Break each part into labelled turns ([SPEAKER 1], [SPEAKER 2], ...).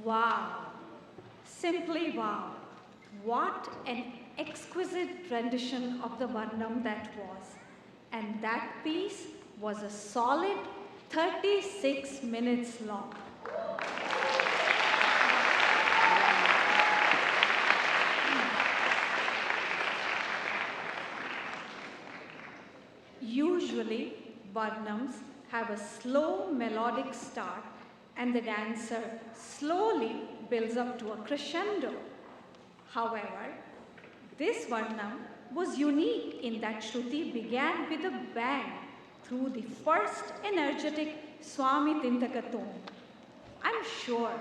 [SPEAKER 1] Wow, simply wow. What an exquisite rendition of the Varnam that was. And that piece was a solid 36 minutes long. Usually, Varnams have a slow melodic start and the dancer slowly builds up to a crescendo. However, this Varnam was unique in that Shruti began with a bang through the first energetic Swami Tintakatom. I'm sure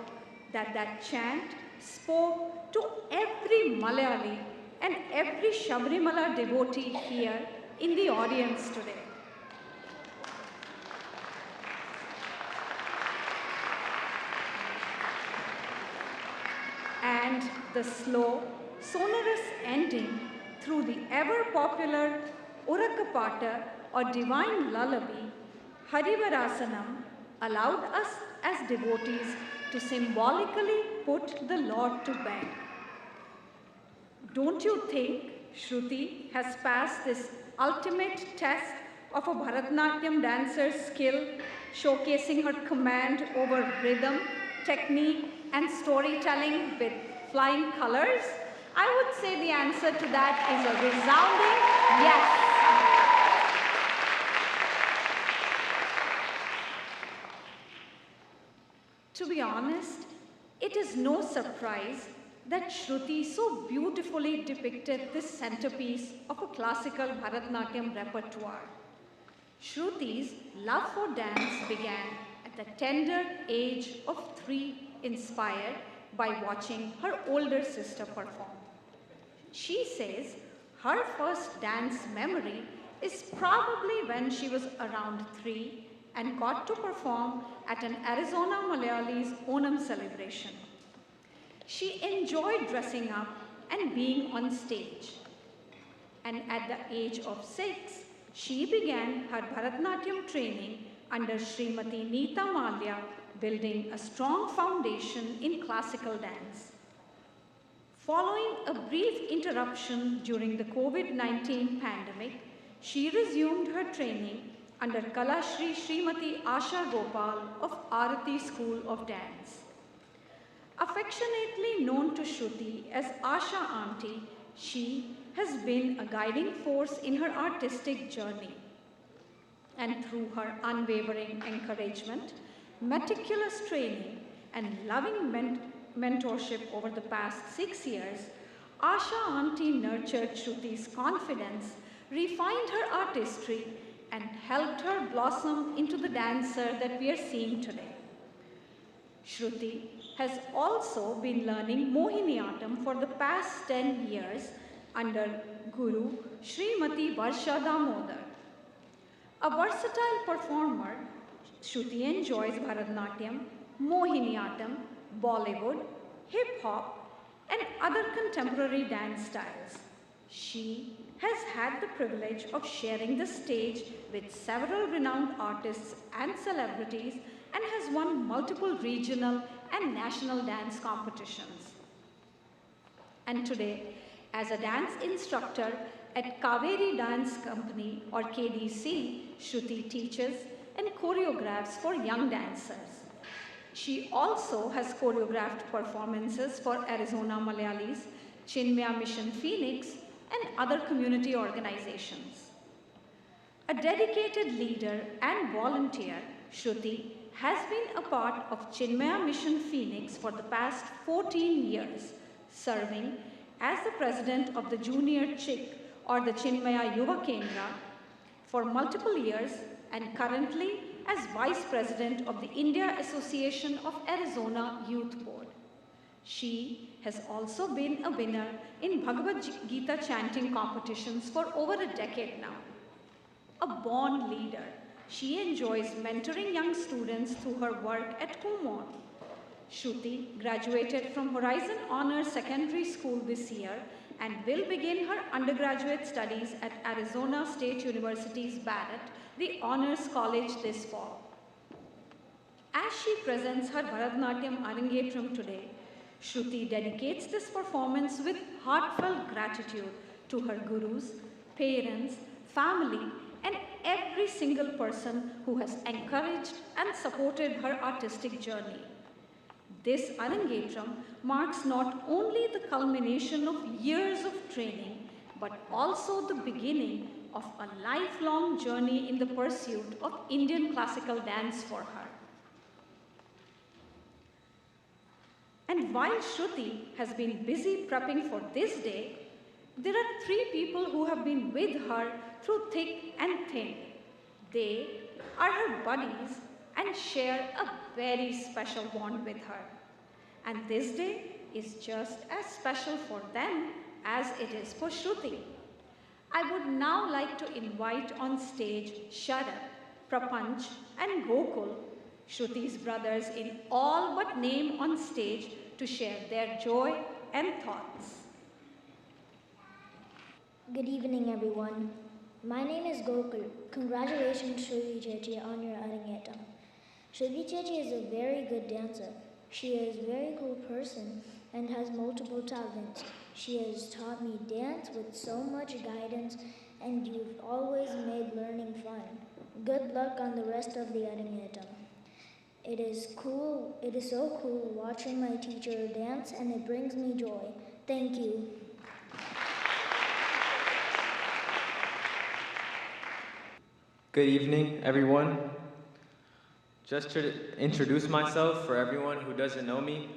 [SPEAKER 1] that that chant spoke to every Malayali and every Shabrimala devotee here in the audience today. And the slow, sonorous ending through the ever-popular Urakapata or divine lullaby, Harivarasanam, allowed us as devotees to symbolically put the Lord to bed. Don't you think Shruti has passed this ultimate test of a Bharatanatyam dancer's skill, showcasing her command over rhythm, technique, and storytelling with flying colors? I would say the answer to that is a resounding yes. To be honest, it is no surprise that Shruti so beautifully depicted this centerpiece of a classical Bharatanatyam repertoire. Shruti's love for dance began at the tender age of 3, inspired by watching her older sister perform. She says her first dance memory is probably when she was around 3 and got to perform at an Arizona Malayali's Onam celebration. She enjoyed dressing up and being on stage. And at the age of 6, she began her Bharatanatyam training under Srimati Neeta Malya, building a strong foundation in classical dance. Following a brief interruption during the COVID-19 pandemic, she resumed her training under Kalashri Srimati Asha Gopal of Arati School of Dance. Affectionately known to Shruti as Asha Auntie, she has been a guiding force in her artistic journey. And through her unwavering encouragement, meticulous training, and loving mentorship over the past 6 years, Asha Auntie nurtured Shruti's confidence, refined her artistry, and helped her blossom into the dancer that we are seeing today. Shruti has also been learning Mohiniyattam for the past 10 years under Guru Srimati Varsha Damodar. A versatile performer, Shruti enjoys Bharatanatyam, Mohiniyattam, Bollywood, hip-hop, and other contemporary dance styles. She has had the privilege of sharing the stage with several renowned artists and celebrities and has won multiple regional and national dance competitions. And today, as a dance instructor at Kaveri Dance Company or KDC, Shruti teaches and choreographs for young dancers. She also has choreographed performances for Arizona Malayalis, Chinmaya Mission Phoenix, and other community organizations. A dedicated leader and volunteer, Shruti has been a part of Chinmaya Mission Phoenix for the past 14 years, serving as the president of the Junior Chick or the Chinmaya Yuva Kendra for multiple years and currently as vice president of the India Association of Arizona Youth Board. She has also been a winner in Bhagavad Gita chanting competitions for over a decade now. A born leader, she enjoys mentoring young students through her work at Kumon. Shruti graduated from Horizon Honors Secondary School this year and will begin her undergraduate studies at Arizona State University's Barrett, the Honors College, this fall. As she presents her Bharatanatyam Arangetram today, Shruthi dedicates this performance with heartfelt gratitude to her gurus, parents, family, and every single person who has encouraged and supported her artistic journey. This Arangetram marks not only the culmination of years of training, but also the beginning of a lifelong journey in the pursuit of Indian classical dance for her. And while Shruti has been busy prepping for this day, there are three people who have been with her through thick and thin. They are her buddies and share a very special bond with her. And this day is just as special for them as it is for Shruti. I would now like to invite on stage Sharad, Prapanch and Gokul, Shruti's brothers in all but name on stage, to share their joy and thoughts.
[SPEAKER 2] Good evening, everyone. My name is Gokul. Congratulations, Shruthi Chechi, on your Arangetram. Shruthi Chechi is a very good dancer. She is a very cool person and has multiple talents. She has taught me dance with so much guidance, and you've always made learning fun. Good luck on the rest of the Arangetram. It is so cool watching my teacher dance, and it brings me joy. Thank you.
[SPEAKER 3] Good evening, everyone. Just to introduce myself for everyone who doesn't know me,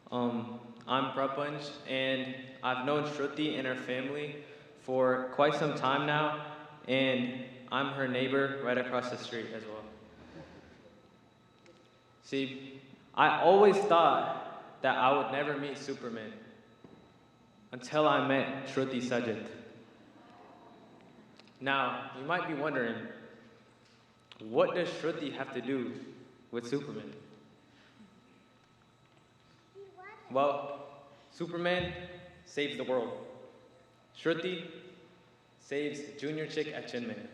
[SPEAKER 3] I'm Prapanch, and I've known Shruti and her family for quite some time now, and I'm her neighbor right across the street as well. See, I always thought that I would never meet Superman until I met Shruti Sajith. Now, you might be wondering, what does Shruti have to do with Superman? Well, Superman saves the world. Shruti saves Junior Chick at Chinmaya.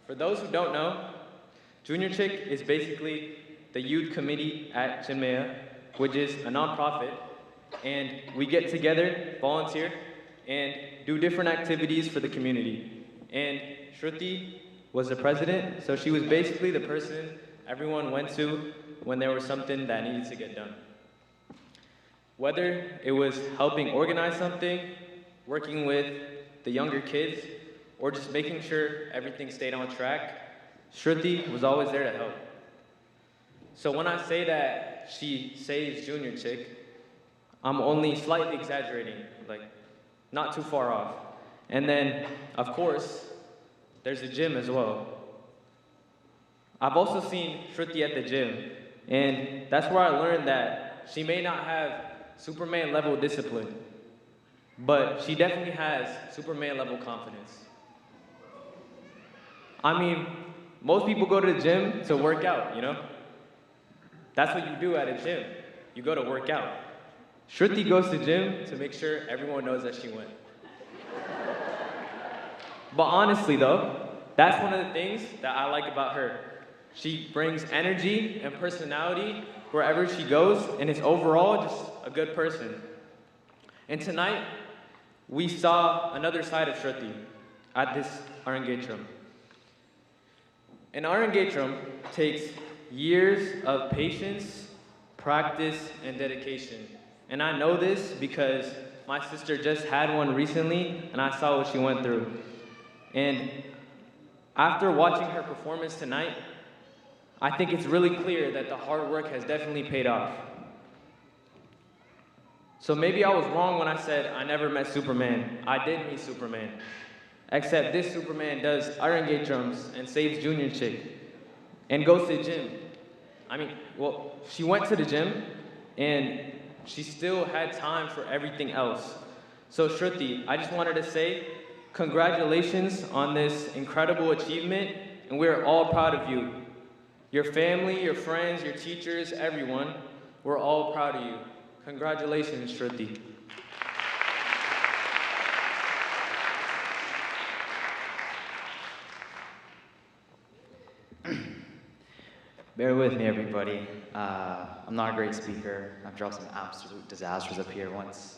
[SPEAKER 3] For those who don't know, Junior Chick is basically the youth committee at Chinmaya, which is a nonprofit, and we get together, volunteer, and do different activities for the community. And Shruti was the president, so she was basically the person everyone went to when there was something that needed to get done. Whether it was helping organize something, working with the younger kids, or just making sure everything stayed on track, Shruti was always there to help. So when I say that she saves Junior Chick, I'm only slightly exaggerating, like not too far off. And then, of course, there's the gym as well. I've also seen Shruti at the gym, and that's where I learned that she may not have Superman level discipline, but she definitely has Superman level confidence. I mean, most people go to the gym to work out, you know? That's what you do at a gym. You go to work out. Shruti goes to the gym to make sure everyone knows that she went. But honestly though, that's one of the things that I like about her. She brings energy and personality wherever she goes, and is overall just a good person. And tonight, we saw another side of Shruti at this Arangetram. An Arangetram takes years of patience, practice, and dedication. And I know this because my sister just had one recently, and I saw what she went through. And after watching her performance tonight, I think it's really clear that the hard work has definitely paid off. So maybe I was wrong when I said I never met Superman. I did meet Superman. Except this Superman does Arangetrams and saves Junior Chick and goes to the gym. I mean, well, she went to the gym and she still had time for everything else. So Shruti, I just wanted to say congratulations on this incredible achievement, and we're all proud of you. Your family, your friends, your teachers, everyone, we're all proud of you. Congratulations, Shruti.
[SPEAKER 4] Bear with me, everybody. I'm not a great speaker. I've dropped some absolute disasters up here once.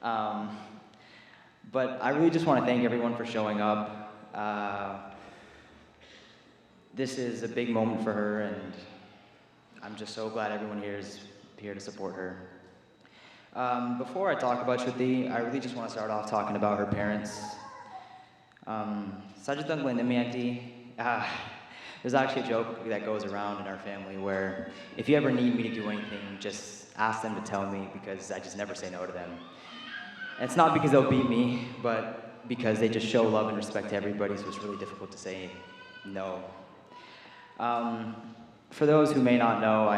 [SPEAKER 4] But I really just want to thank everyone for showing up. This is a big moment for her, and I'm just so glad everyone here is here to support her. Before I talk about Shruthi, I really just want to start off talking about her parents. Sajith and Auntie, there's actually a joke that goes around in our family where if you ever need me to do anything, just ask them to tell me because I just never say no to them. And it's not because they'll beat me, but because they just show love and respect to everybody, so it's really difficult to say no. For those who may not know,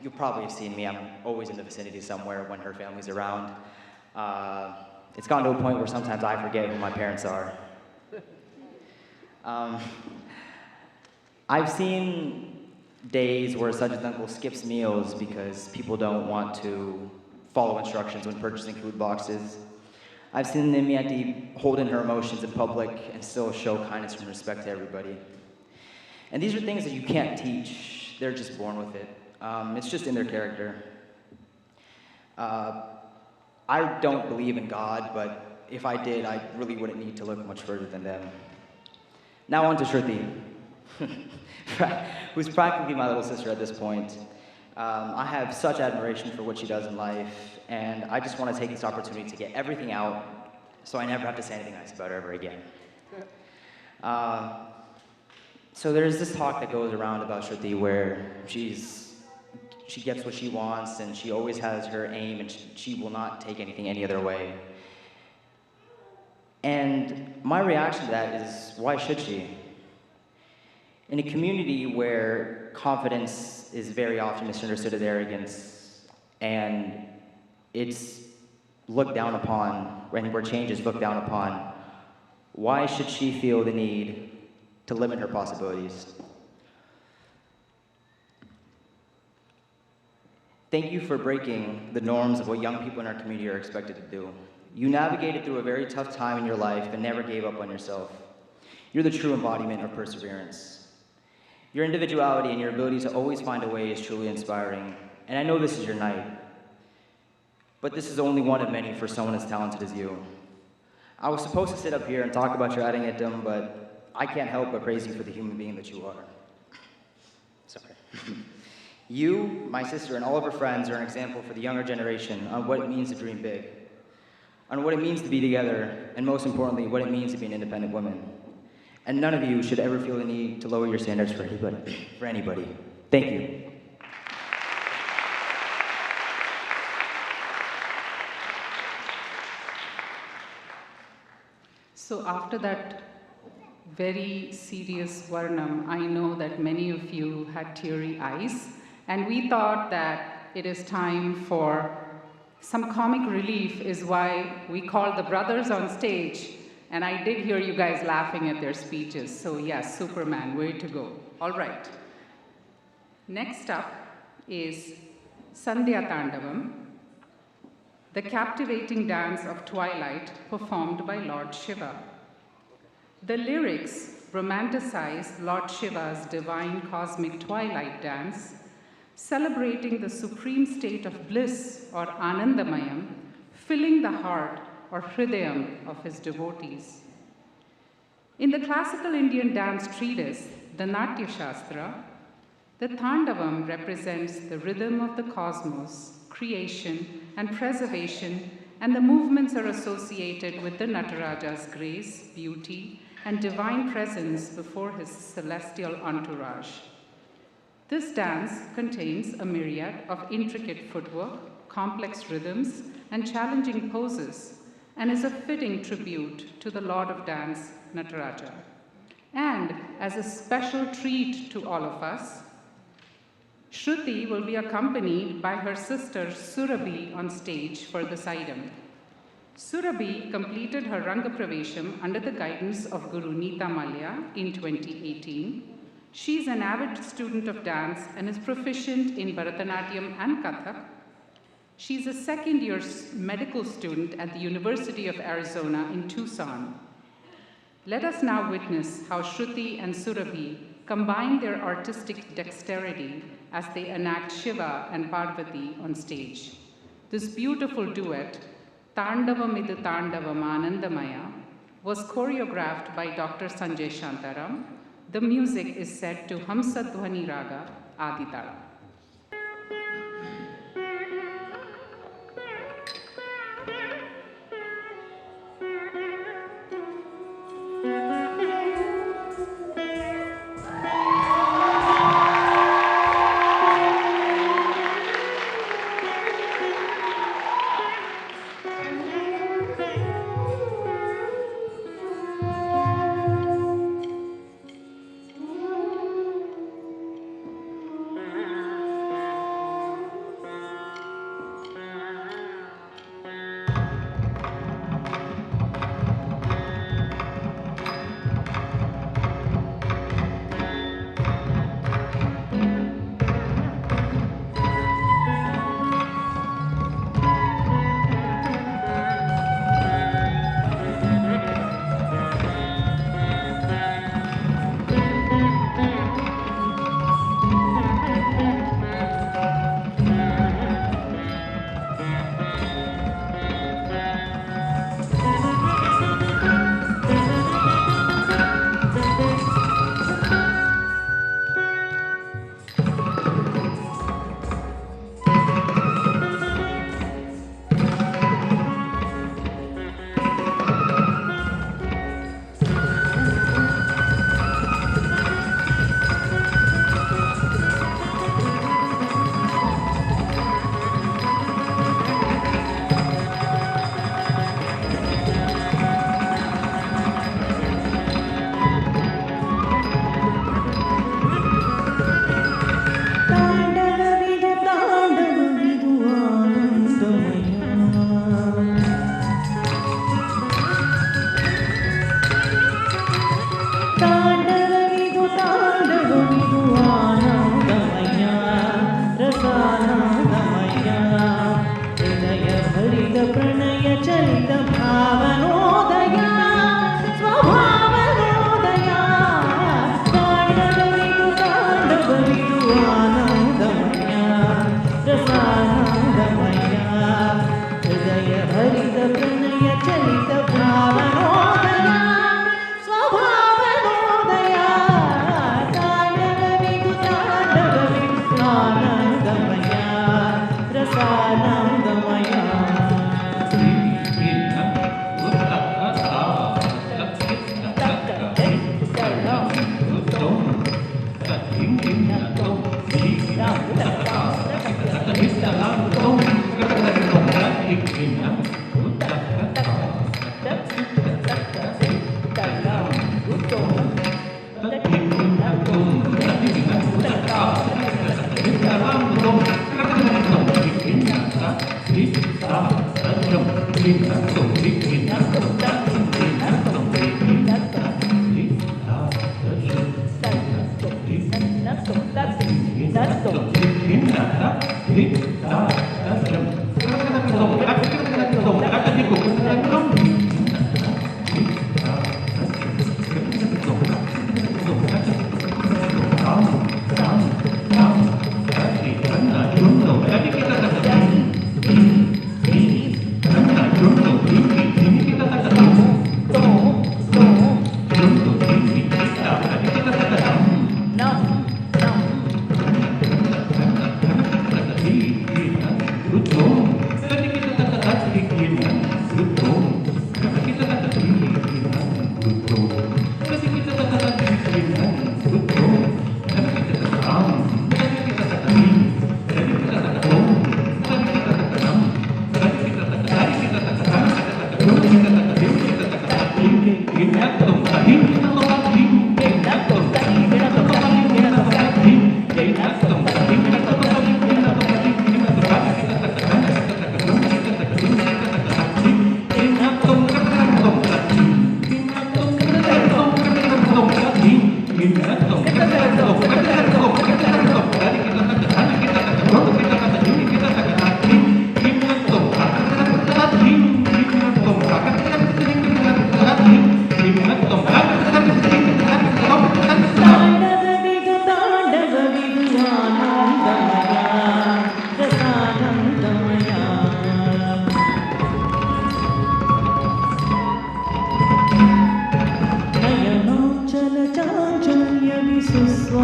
[SPEAKER 4] you'll probably have seen me. I'm always in the vicinity somewhere when her family's around. It's gotten to a point where sometimes I forget who my parents are. I've seen days where Sajith Uncle skips meals because people don't want to follow instructions when purchasing food boxes. I've seen Nimiati hold in her emotions in public and still show kindness and respect to everybody. And these are things that you can't teach. They're just born with it. It's just in their character. I don't believe in God, but if I did, I really wouldn't need to look much further than them. Now on to Shruthi, who's practically my little sister at this point. I have such admiration for what she does in life, and I just want to take this opportunity to get everything out so I never have to say anything nice about her ever again. So there's this talk that goes around about Shruthi where she gets what she wants, and she always has her aim, and she will not take anything any other way. And my reaction to that is, why should she? In a community where confidence is very often misunderstood as arrogance, and it's looked down upon, and where change is looked down upon, why should she feel the need to limit her possibilities? Thank you for breaking the norms of what young people in our community are expected to do. You navigated through a very tough time in your life and never gave up on yourself. You're the true embodiment of perseverance. Your individuality and your ability to always find a way is truly inspiring, and I know this is your night. But this is only one of many for someone as talented as you. I was supposed to sit up here and talk about your Arangetram, but I can't help but praise you for the human being that you are. Sorry. You, my sister, and all of her friends are an example for the younger generation on what it means to dream big, on what it means to be together, and most importantly, what it means to be an independent woman. And none of you should ever feel the need to lower your standards for anybody. Thank you.
[SPEAKER 5] So after that very serious Varnam, I know that many of you had teary eyes, and we thought that it is time for some comic relief, is why we called the brothers on stage, and I did hear you guys laughing at their speeches, so yes, Superman, way to go. All right. Next up is Sandhya Tandavam, the captivating dance of twilight performed by Lord Shiva. The lyrics romanticize Lord Shiva's divine cosmic twilight dance, celebrating the supreme state of bliss or Anandamayam, filling the heart or Hridayam of his devotees. In the classical Indian dance treatise, the Natya Shastra, the Tandavam represents the rhythm of the cosmos, creation, and preservation, and the movements are associated with the Nataraja's grace, beauty, and divine presence before his celestial entourage. This dance contains a myriad of intricate footwork, complex rhythms, and challenging poses, and is a fitting tribute to the Lord of Dance, Nataraja. And as a special treat to all of us, Shruthi will be accompanied by her sister Surabhi on stage for this item. Surabhi completed her Ranga Pravesham under the guidance of Guru Neeta Malya in 2018. She's an avid student of dance and is proficient in Bharatanatyam and Kathak. She's a second-year medical student at the University of Arizona in Tucson. Let us now witness how Shruthi and Surabhi combine their artistic dexterity as they enact Shiva and Parvati on stage. This beautiful duet, Tandavamidu Tandavam Anandamaya, was choreographed by Dr. Sanjay Shantaram. The music is set to Hamsadhwani Raga Aditala.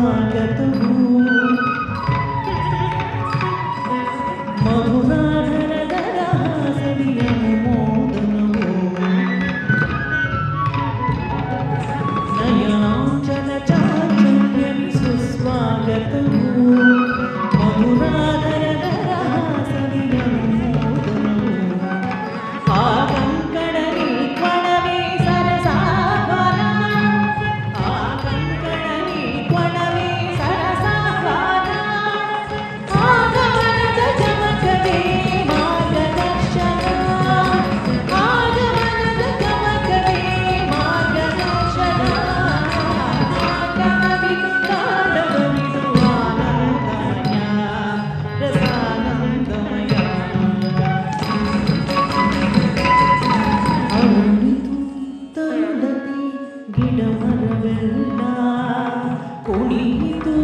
[SPEAKER 6] ಸುಸ್ವಾಗತವು ಮಧುರಾಧರದ ಹಾಸದಿಯ ಮೋದನವು ನಯನಾಂಚಲ ಚಾಂಚಲ್ಯವಿ ಸುಸ್ವಾಗತವು ಮಧುರಾಧರದ ಹಾಸದಿಯ ಮೋದನವು ಆ ಕಂಕಣನಿ ಕೊಡವೆ ಸರಸಾಹ್ವಾನ ಆ ಕಂಕಣನಿ ಕೊಡವೆ ಸರಸಾಹ್ವಾನ ಆಗಮನದ ಜಮಕವೇ ಮಾರ್ಗದರ್ಶನ ಆಗಮನದ ಜಮಕವೇ ಮಾರ್ಗದರ್ಶನ ತಾಂಡವವಿದು ತಾಂಡವವಿದು ಆನಂದಮಯ ರಸಾನಂದಮಯ ಅರಳಿತು ತರುಣತೆ ಗಿಡಮರವೆಲ್ಲ ಕುಣಿಯಿತು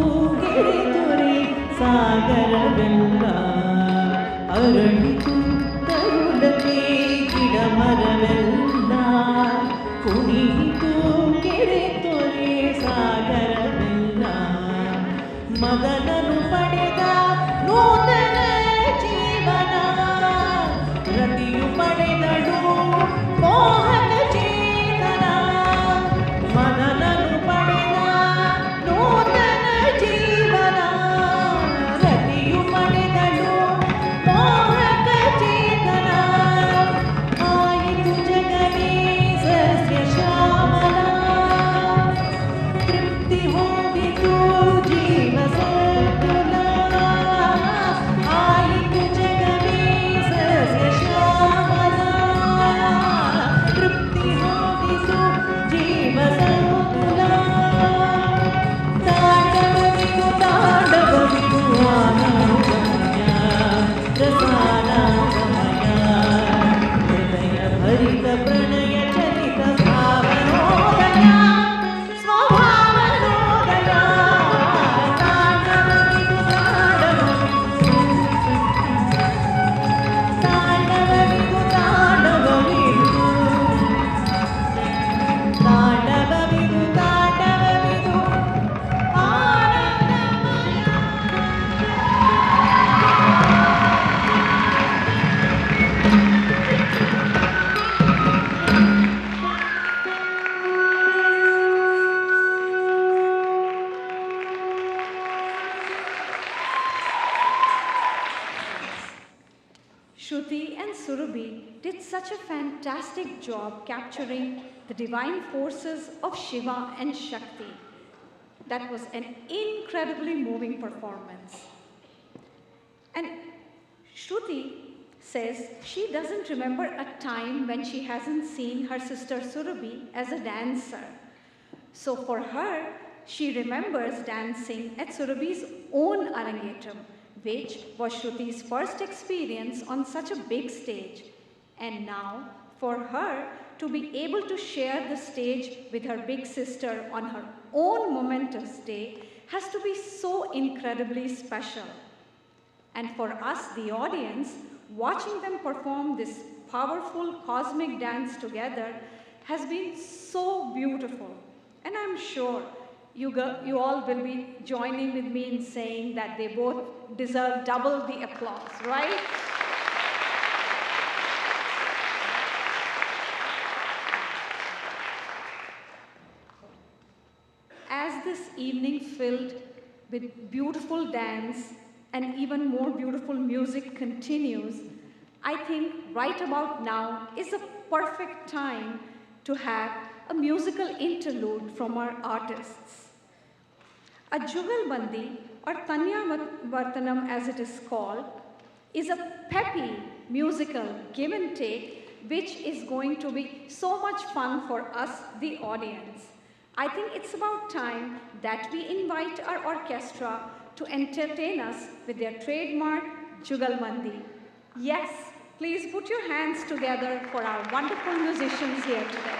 [SPEAKER 6] ಕೆರೆದೊರೆ ಸಾಗರವೆಲ್ಲ ಅರಳಿತು ತರುಣತೆ ಗಿಡಮರವೆಲ್ಲ ಕುಣಿಯಿತು ಕೆರೆದೊರೆ ಸಾಗರವೆಲ್ಲ ಮದನನು ಪಡೆದ ನೂತನ ಜೀವನ ರತಿಯು ಪಡೆದಳು ಮೋಹನ ಚೇತನ ಮದನನು ಪಡೆದ ನೂತನ ಜೀವನ ರತಿಯು ಪಡೆದಳು ಮೋಹಕ ಚೇತನ ಆಯಿತು ಜಗವೇ ಸಸ್ಯ ಶ್ಯಾಮಲ ತೃಪ್ತಿ ಹೊಂದಿತು ಜೀವ ಸಂಕುಲ ಆಯಿತು ಜಗವೇ ಸಸ್ಯ ಶ್ಯಾಮಲ ತೃಪ್ತಿ ಹೊಂದಿತು ಜೀವ ಸಂಕುಲ ತಾಂಡವವಿದು ತಾಂಡವವಿದು ಆನಂದಮಯ ರಸಾನಂದಮಯ ಹೃದಯ ಭರಿತ ಪ್ರಣಯ ಚಲಿತ ಭಾವನೋದಯ ಸ್ವಭಾವನೋದಯ ತಾಂಡವವಿದು ತಾಂಡವವಿದು ತಾಂಡವವಿದು ತಾಂಡವವಿದು ತಾಂಡವವಿದು ತಾಂಡವವಿದು ಆನಂದಮಯ.
[SPEAKER 1] Shruthi and Surabhi did such a fantastic job capturing the divine forces of Shiva and Shakti. That was an incredibly moving performance. And Shruti says she doesn't remember a time when she hasn't seen her sister Surabhi as a dancer. So for her, she remembers dancing at Surabhi's own Arangetram, which was Shruti's first experience on such a big stage. And now, for her to be able to share the stage with her big sister on her own momentous day has to be so incredibly special. And for us, the audience, watching them perform this powerful cosmic dance together has been so beautiful. And I'm sure you all will be joining with me in saying that they both deserve double the applause, right? As this evening filled with beautiful dance and even more beautiful music continues, I think right about now is a perfect time to have a musical interlude from our artists. A Jugalbandi, or Tanya Vartanam as it is called, is a peppy musical give and take which is going to be so much fun for us, the audience. I think it's about time that we invite our orchestra to entertain us with their trademark Jugalbandi. Yes, please put your hands together for our wonderful musicians here today.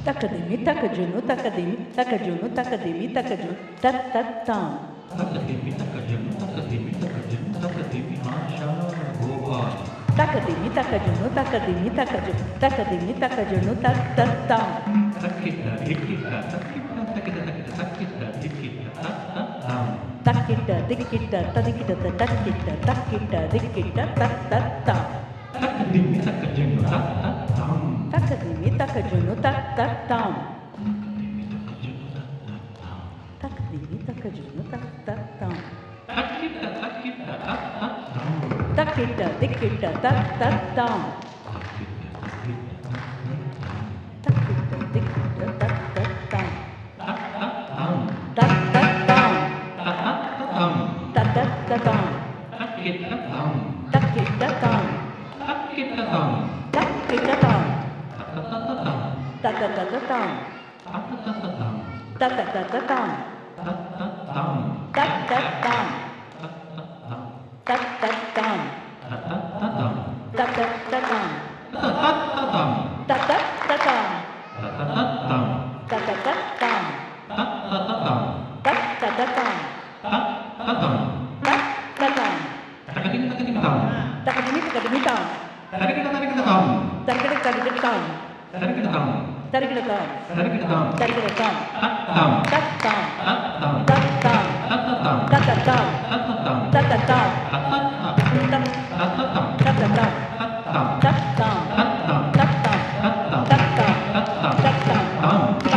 [SPEAKER 6] Takadimi, takajunu, takadimi, takajunu, takadimi, takajunu, tat-tat-tam.
[SPEAKER 7] Takadimi, takajunu, takadimi, takajunu, takadimi, Asha Gopa.
[SPEAKER 6] Takadimi, takajunu, takadimi, takajunu, takadimi, takajunu, tat-tat-tam.
[SPEAKER 7] Takita, dikita, takita, takita, takita, takita, dikita, tat-tat-tam.
[SPEAKER 6] Takita, dikita, tadikita, takita, takita, dikita, tat-tat-tam.
[SPEAKER 7] Takadimi, takajunu, tat-tat-tam.
[SPEAKER 6] Takadimi, takajunu, tat-tat-tam.
[SPEAKER 7] Takadimi, takajunu, tat-tat-tam.
[SPEAKER 6] Takadimi, takajunu, tat-tat-tam.
[SPEAKER 7] Takita, takita, tat-tat-tam.
[SPEAKER 6] Takita, dikita, tat-tat-tam. Takita, dikita, tat-tat-tam.
[SPEAKER 7] Tat-tat-tam.
[SPEAKER 6] Tat-tat-tam.
[SPEAKER 7] Tat-tat-tam.
[SPEAKER 6] Tat-tat-tam.
[SPEAKER 7] Takita-tam.
[SPEAKER 6] Takita-tam.
[SPEAKER 7] Takita-tam.
[SPEAKER 6] Takita-tam.
[SPEAKER 7] Tat-tat-tam.
[SPEAKER 6] Ta-ta-ta-ta-tam.
[SPEAKER 7] Tat-tat-tam.
[SPEAKER 6] Ta-ta-ta-ta-tam.
[SPEAKER 7] Tat-tat-tam.
[SPEAKER 6] Ta-ta-tam.
[SPEAKER 7] Tat-tat-tam.
[SPEAKER 6] Ta-ta-tam.
[SPEAKER 7] Tat-tat-tam.
[SPEAKER 6] Ta-ta-ta-tam.
[SPEAKER 7] Tat-tat-tam.
[SPEAKER 6] Ta-ta-ta-tam.
[SPEAKER 7] Tat-tat-tam.
[SPEAKER 6] Ta-ta-ta-tam.
[SPEAKER 7] Tat-tat-tam.
[SPEAKER 6] Ta-ta-ta-tam.
[SPEAKER 7] Tat-tat-tam.
[SPEAKER 6] Ta-ta-tam.
[SPEAKER 7] Takadimi-takadimi-tam.
[SPEAKER 6] Takadimi-takadimi-tam.
[SPEAKER 7] Tarikita-tarikita-tam.
[SPEAKER 6] Tarikita-tarikita-tam.
[SPEAKER 7] Tarikita-tam.
[SPEAKER 6] Tarikita-tam.
[SPEAKER 7] Tarikita-tam.
[SPEAKER 6] Tarikita-tam.
[SPEAKER 7] Tat-tam.
[SPEAKER 6] Ta-tam.
[SPEAKER 7] Tat-tam.
[SPEAKER 6] Ta-tam.
[SPEAKER 7] Tat-tat-tam.
[SPEAKER 6] Ta-ta-tam.
[SPEAKER 7] Tat-tat-tam.
[SPEAKER 6] Ta-ta-tam.
[SPEAKER 7] Tat-tat-tam.
[SPEAKER 6] Ta-ta-tam.
[SPEAKER 7] Tat-tat-tam.
[SPEAKER 6] Ta-tam.
[SPEAKER 7] Tat-tam.
[SPEAKER 6] Ta-tam.
[SPEAKER 7] Tat-tam.
[SPEAKER 6] Ta-tam.
[SPEAKER 7] Tat-tam.
[SPEAKER 6] Ta-tam.
[SPEAKER 7] Tat-tam.
[SPEAKER 6] Ta-tam.
[SPEAKER 7] Tat-tam.
[SPEAKER 6] Ta-tam.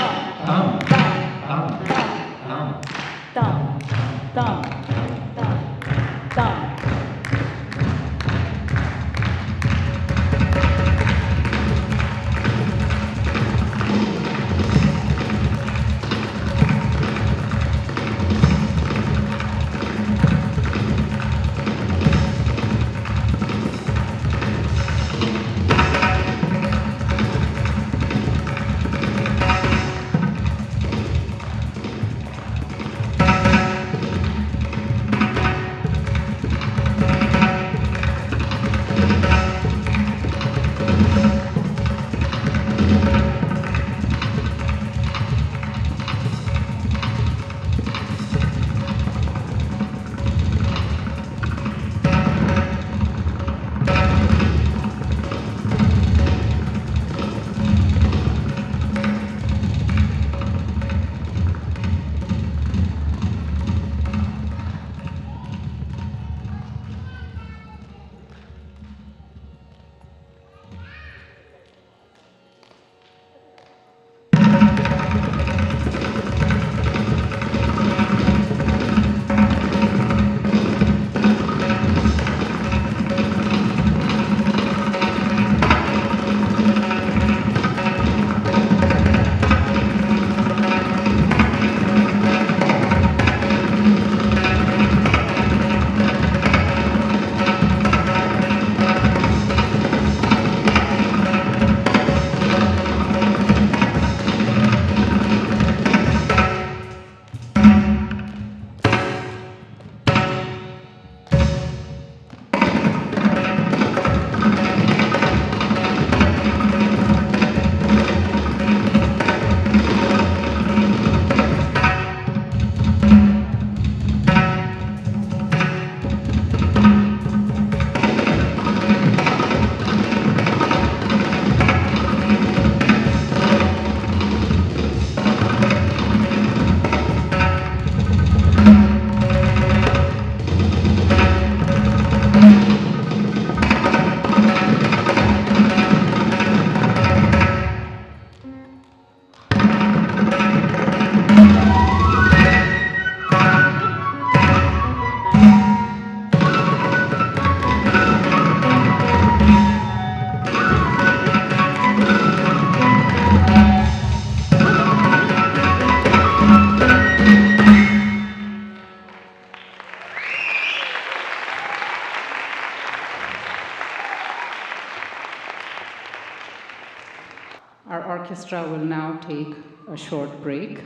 [SPEAKER 5] orchestra will now take a short break,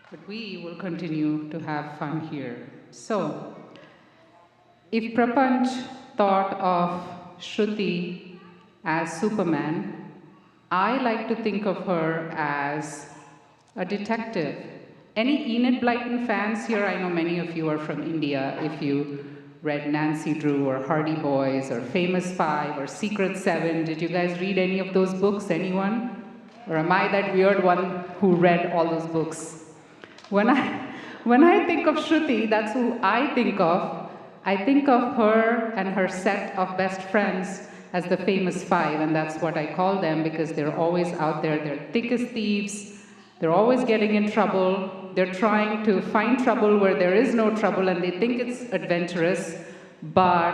[SPEAKER 5] but we will continue to have fun here. So, if Prapanch thought of Shruthi as Superman, I like to think of her as a detective. Any Enid Blyton fans here? I know many of you are from India. If you read Nancy Drew or Hardy Boys or Famous Five or Secret Seven, did you guys read any of those books? Anyone? Or am I that weird one who read all those books? When I think of Shruthi, that's who I think of. I think of her and her set of best friends as the Famous Five, and that's what I call them because they're always out there. They're thick as thieves. They're always getting in trouble. They're trying to find trouble where there is no trouble, and they think it's adventurous. But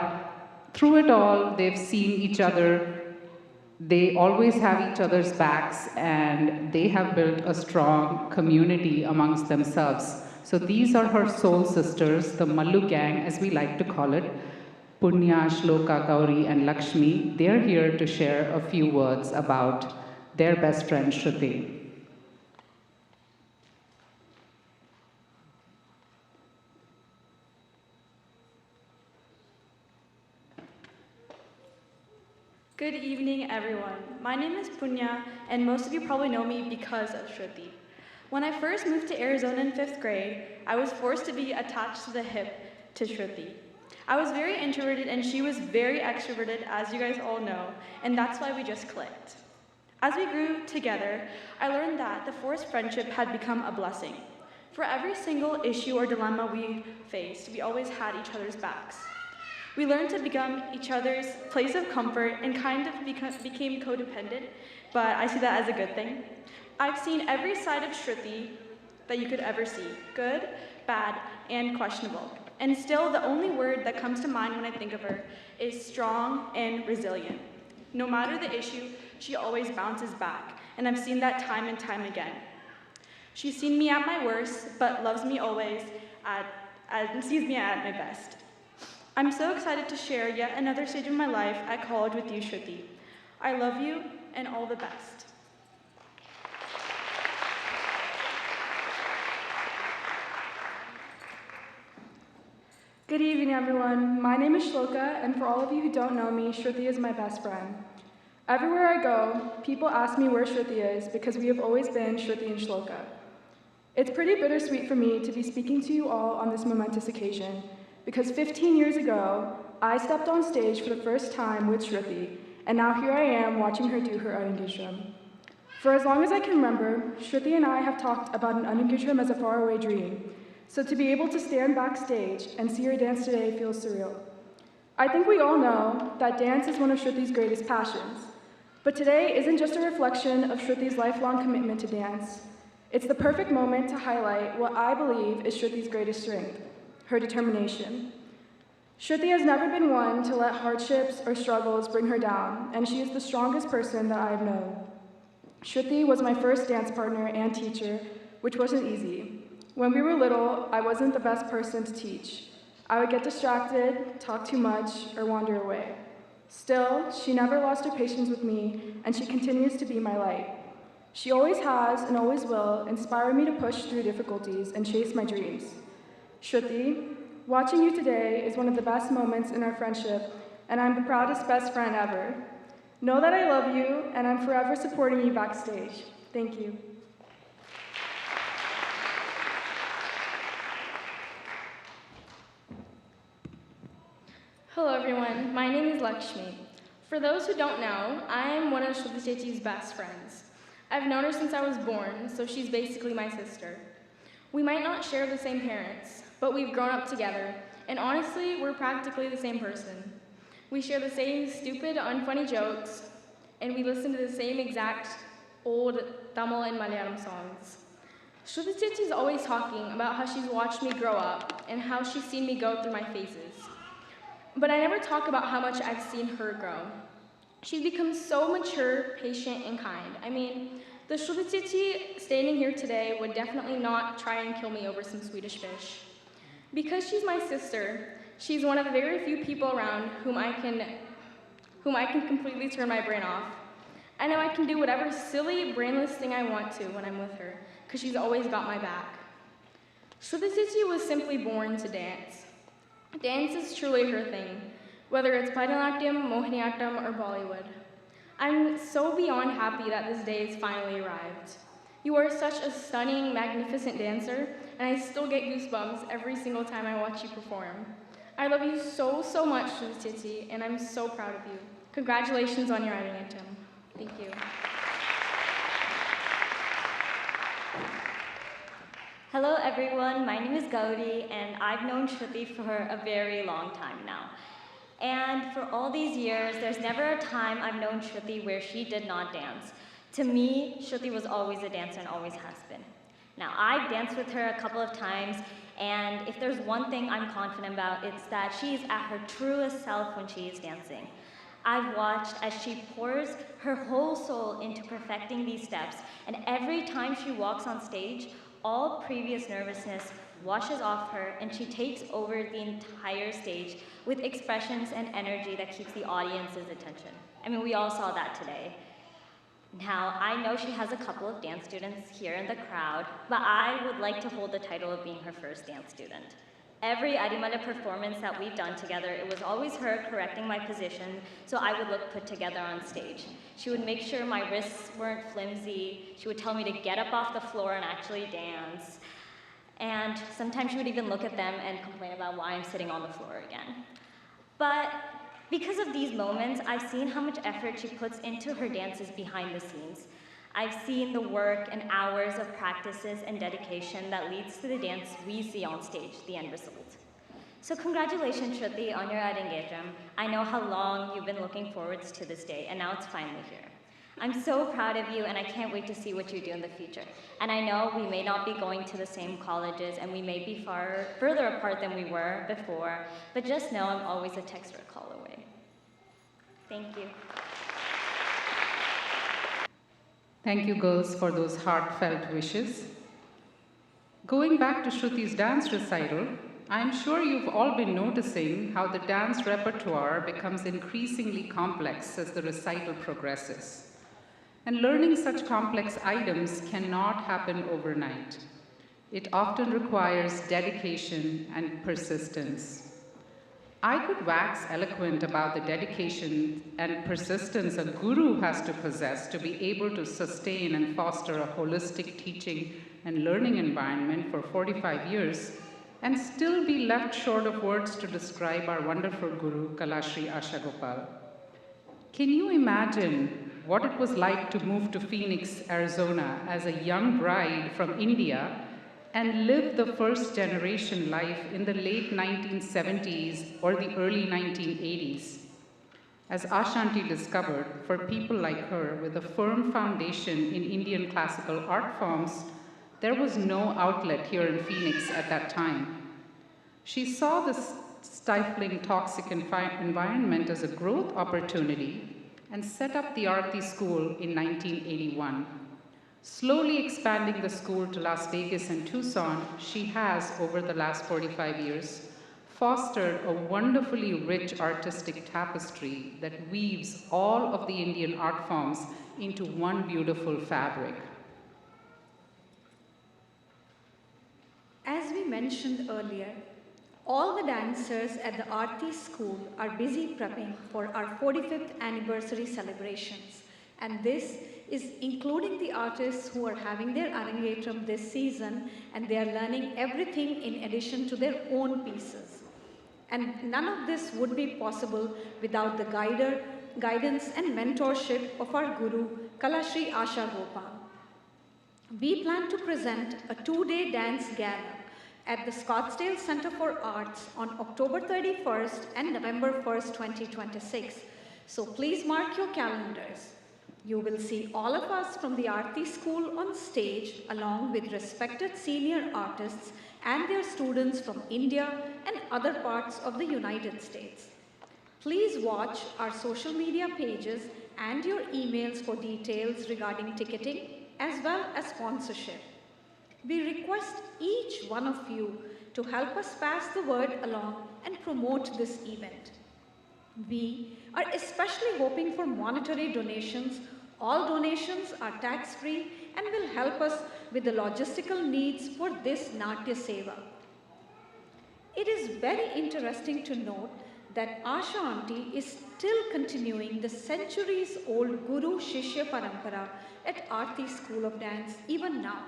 [SPEAKER 5] through it all, they've seen each other. They always have each other's backs, and they have built a strong community amongst themselves. So these are her soul sisters, the Mallu gang, as we like to call it. Punya, Shloka, Gauri, and Lakshmi. They're here to share a few words about their best friend, Shruthi.
[SPEAKER 8] Good evening, everyone. My name is Punya, and most of you probably know me because of Shruthi. When I first moved to Arizona in 5th grade, I was forced to be attached to the hip to Shruthi. I was very introverted, and she was very extroverted, as you guys all know, and that's why we just clicked. As we grew together, I learned that the forced friendship had become a blessing. For every single issue or dilemma we faced, we always had each other's backs. We learned to become each other's place of comfort and kind of became codependent, but I see that as a good thing. I've seen every side of Shruthi that you could ever see, good, bad, and questionable. And still, the only word that comes to mind when I think of her is strong and resilient. No matter the issue, she always bounces back, and I've seen that time and time again. She's seen me at my worst, but loves me always and sees me at my best. I'm so excited to share yet another stage of my life at college with you, Shruthi. I love you, and all the best.
[SPEAKER 9] Good evening, everyone. My name is Shloka, and for all of you who don't know me, Shruthi is my best friend. Everywhere I go, people ask me where Shruthi is because we have always been Shruthi and Shloka. It's pretty bittersweet for me to be speaking to you all on this momentous occasion, because 15 years ago, I stepped on stage for the first time with Shruthi, and now here I am watching her do her Arangetram. For as long as I can remember, Shruthi and I have talked about an Arangetram as a faraway dream, so to be able to stand backstage and see her dance today feels surreal. I think we all know that dance is one of Shruthi's greatest passions, but today isn't just a reflection of Shruthi's lifelong commitment to dance. It's the perfect moment to highlight what I believe is Shruthi's greatest strength, her determination. Shruthi has never been one to let hardships or struggles bring her down, and she is the strongest person that I have known. Shruthi was my first dance partner and teacher, which wasn't easy. When we were little, I wasn't the best person to teach. I would get distracted, talk too much, or wander away. Still, she never lost her patience with me, and she continues to be my light. She always has and always will inspire me to push through difficulties and chase my dreams. Shruthi, watching you today is one of the best moments in our friendship, and I'm the proudest best friend ever. Know that I love you, and I'm forever supporting you backstage. Thank you.
[SPEAKER 10] Hello everyone, my name is Lakshmi. For those who don't know, I am one of Shruthi Chechi's best friends. I've known her since I was born, so she's basically my sister. We might not share the same parents, but we've grown up together, and honestly, we're practically the same person. We share the same stupid, unfunny jokes, and we listen to the same exact old Tamil and Malayalam songs. Shruthi Chechi's always talking about how she's watched me grow up and how she's seen me go through my phases. But I never talk about how much I've seen her grow. She's become so mature, patient, and kind. I mean, the Shruthi Chechi standing here today would definitely not try and kill me over some Swedish fish. Because she's my sister, she's one of the very few people around whom I can completely turn my brain off. I know I can do whatever silly, brainless thing I want to when I'm with her, because she's always got my back. Shruthi was simply born to dance. Dance is truly her thing, whether it's Bharatanatyam, Mohiniyattam, or Bollywood. I'm so beyond happy that this day has finally arrived. You are such a stunning, magnificent dancer, and I still get goosebumps every single time I watch you perform. I love you so, so much, Shruthi, and I'm so proud of you. Congratulations on your Arangetram. Thank you.
[SPEAKER 11] Hello everyone, my name is Gauri and I've known Shruthi for a very long time now. And for all these years, there's never a time I've known Shruthi where she did not dance. To me, Shruthi was always a dancer and always has been. Now, I've danced with her a couple of times, and if there's one thing I'm confident about, it's that she's at her truest self when she is dancing. I've watched as she pours her whole soul into perfecting these steps, and every time she walks on stage, all previous nervousness washes off her and she takes over the entire stage with expressions and energy that keeps the audience's attention. I mean, we all saw that today. Now, I know she has a couple of dance students here in the crowd, but I would like to hold the title of being her first dance student. Every Arimala performance that we've done together, it was always her correcting my position so I would look put together on stage. She would make sure my wrists weren't flimsy. She would tell me to get up off the floor and actually dance. And sometimes she would even look at them and complain about why I'm sitting on the floor again. But because of these moments, I've seen how much effort she puts into her dances behind the scenes. I've seen the work and hours of practices and dedication that leads to the dance we see on stage, the end result. So congratulations, Shruthi, on your Arangetram. I know how long you've been looking forward to this day, and now it's finally here. I'm so proud of you, and I can't wait to see what you do in the future. And I know we may not be going to the same colleges, and we may be further apart than we were before, but just know I'm always a text or a call away. Thank you.
[SPEAKER 5] Thank you, girls, for those heartfelt wishes. Going back to Shruthi's dance recital, I'm sure you've all been noticing how the dance repertoire becomes increasingly complex as the recital progresses. And learning such complex items cannot happen overnight. It often requires dedication and persistence. I could wax eloquent about the dedication and persistence a guru has to possess to be able to sustain and foster a holistic teaching and learning environment for 45 years and still be left short of words to describe our wonderful guru, Kalashri Asha Gopal. Can you imagine what it was like to move to Phoenix, Arizona as a young bride from India and live the first generation life in the late 1970s or the early 1980s? As Ashanti discovered, for people like her with a firm foundation in Indian classical art forms, there was no outlet here in Phoenix at that time. She saw this stifling, toxic environment as a growth opportunity and set up the Aarti School in 1981. Slowly expanding the school to Las Vegas and Tucson, she has, over the last 45 years, fostered a wonderfully rich artistic tapestry that weaves all of the Indian art forms into one beautiful fabric.
[SPEAKER 1] As we mentioned earlier, all the dancers at the Aarti School are busy prepping for our 45th anniversary celebrations, and this is including the artists who are having their Arangetram this season, and they are learning everything in addition to their own pieces. And none of this would be possible without the guidance and mentorship of our guru, Kalashri Asha Gopal. We plan to present a 2-day dance gala at the Scottsdale Center for Arts on October 31st and November 1st, 2026. So please mark your calendars. You will see all of us from the Aarti School on stage along with respected senior artists and their students from India and other parts of the United States. Please watch our social media pages and your emails for details regarding ticketing as well as sponsorship. We request each one of you to help us pass the word along and promote this event. We are especially hoping for monetary donations All donations are tax-free and will help us with the logistical needs for this Natya Seva. It is very interesting to note that Asha Aunty is still continuing the centuries-old Guru Shishya Parampara at Aarti School of Dance even now.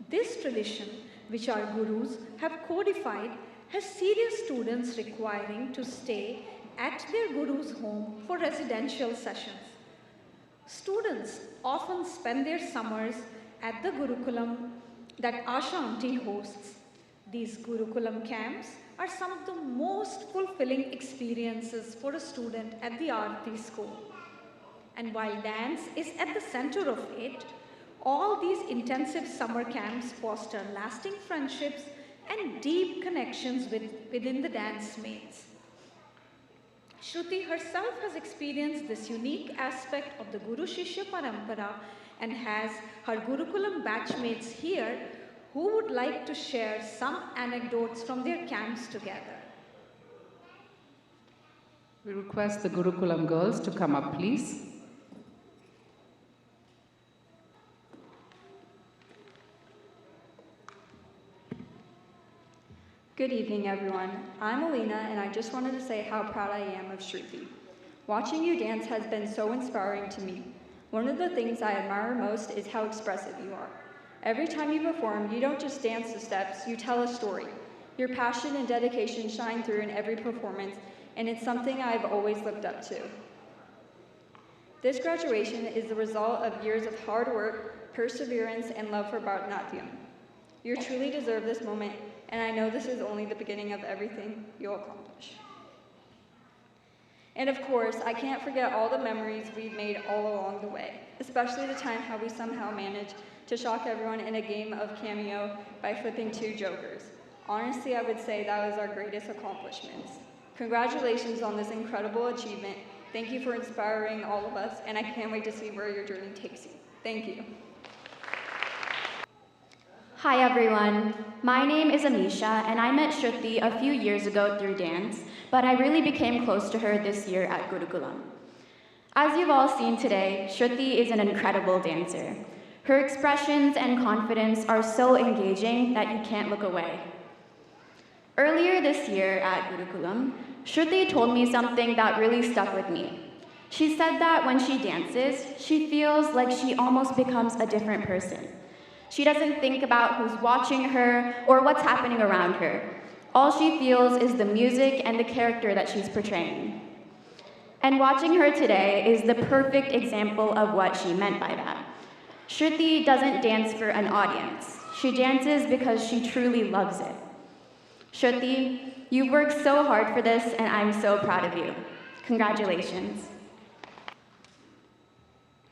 [SPEAKER 1] This tradition, which our gurus have codified, has serious students requiring to stay at their guru's home for residential sessions. Students often spend their summers at the Gurukulam that Asha Aunty hosts. These Gurukulam camps are some of the most fulfilling experiences for a student at the Aarti school. And while dance is at the center of it, all these intensive summer camps foster lasting friendships and deep connections within the dance mates. Shruthi herself has experienced this unique aspect of the Guru Shishya Parampara and has her Gurukulam batchmates here who would like to share some anecdotes from their camps together.
[SPEAKER 5] We request the Gurukulam girls to come up, please.
[SPEAKER 12] Good evening, everyone. I'm Alina, and I just wanted to say how proud I am of Shruthi. Watching you dance has been so inspiring to me. One of the things I admire most is how expressive you are. Every time you perform, you don't just dance the steps, you tell a story. Your passion and dedication shine through in every performance, and it's something I've always looked up to. This graduation is the result of years of hard work, perseverance, and love for Bharatanatyam. You truly deserve this moment, and I know this is only the beginning of everything you'll accomplish. And of course, I can't forget all the memories we've made all along the way, especially the time how we somehow managed to shock everyone in a game of cameo by flipping 2 jokers. Honestly, I would say that was our greatest accomplishments. Congratulations on this incredible achievement. Thank you for inspiring all of us, and I can't wait to see where your journey takes you. Thank you.
[SPEAKER 13] Hi everyone, my name is Amisha and I met Shruthi a few years ago through dance, but I really became close to her this year at Gurukulam. As you've all seen today, Shruthi is an incredible dancer. Her expressions and confidence are so engaging that you can't look away. Earlier this year at Gurukulam, Shruthi told me something that really stuck with me. She said that when she dances, she feels like she almost becomes a different person. She doesn't think about who's watching her or what's happening around her. All she feels is the music and the character that she's portraying. And watching her today is the perfect example of what she meant by that. Shruthi doesn't dance for an audience. She dances because she truly loves it. Shruthi, you've worked so hard for this, and I'm so proud of you. Congratulations.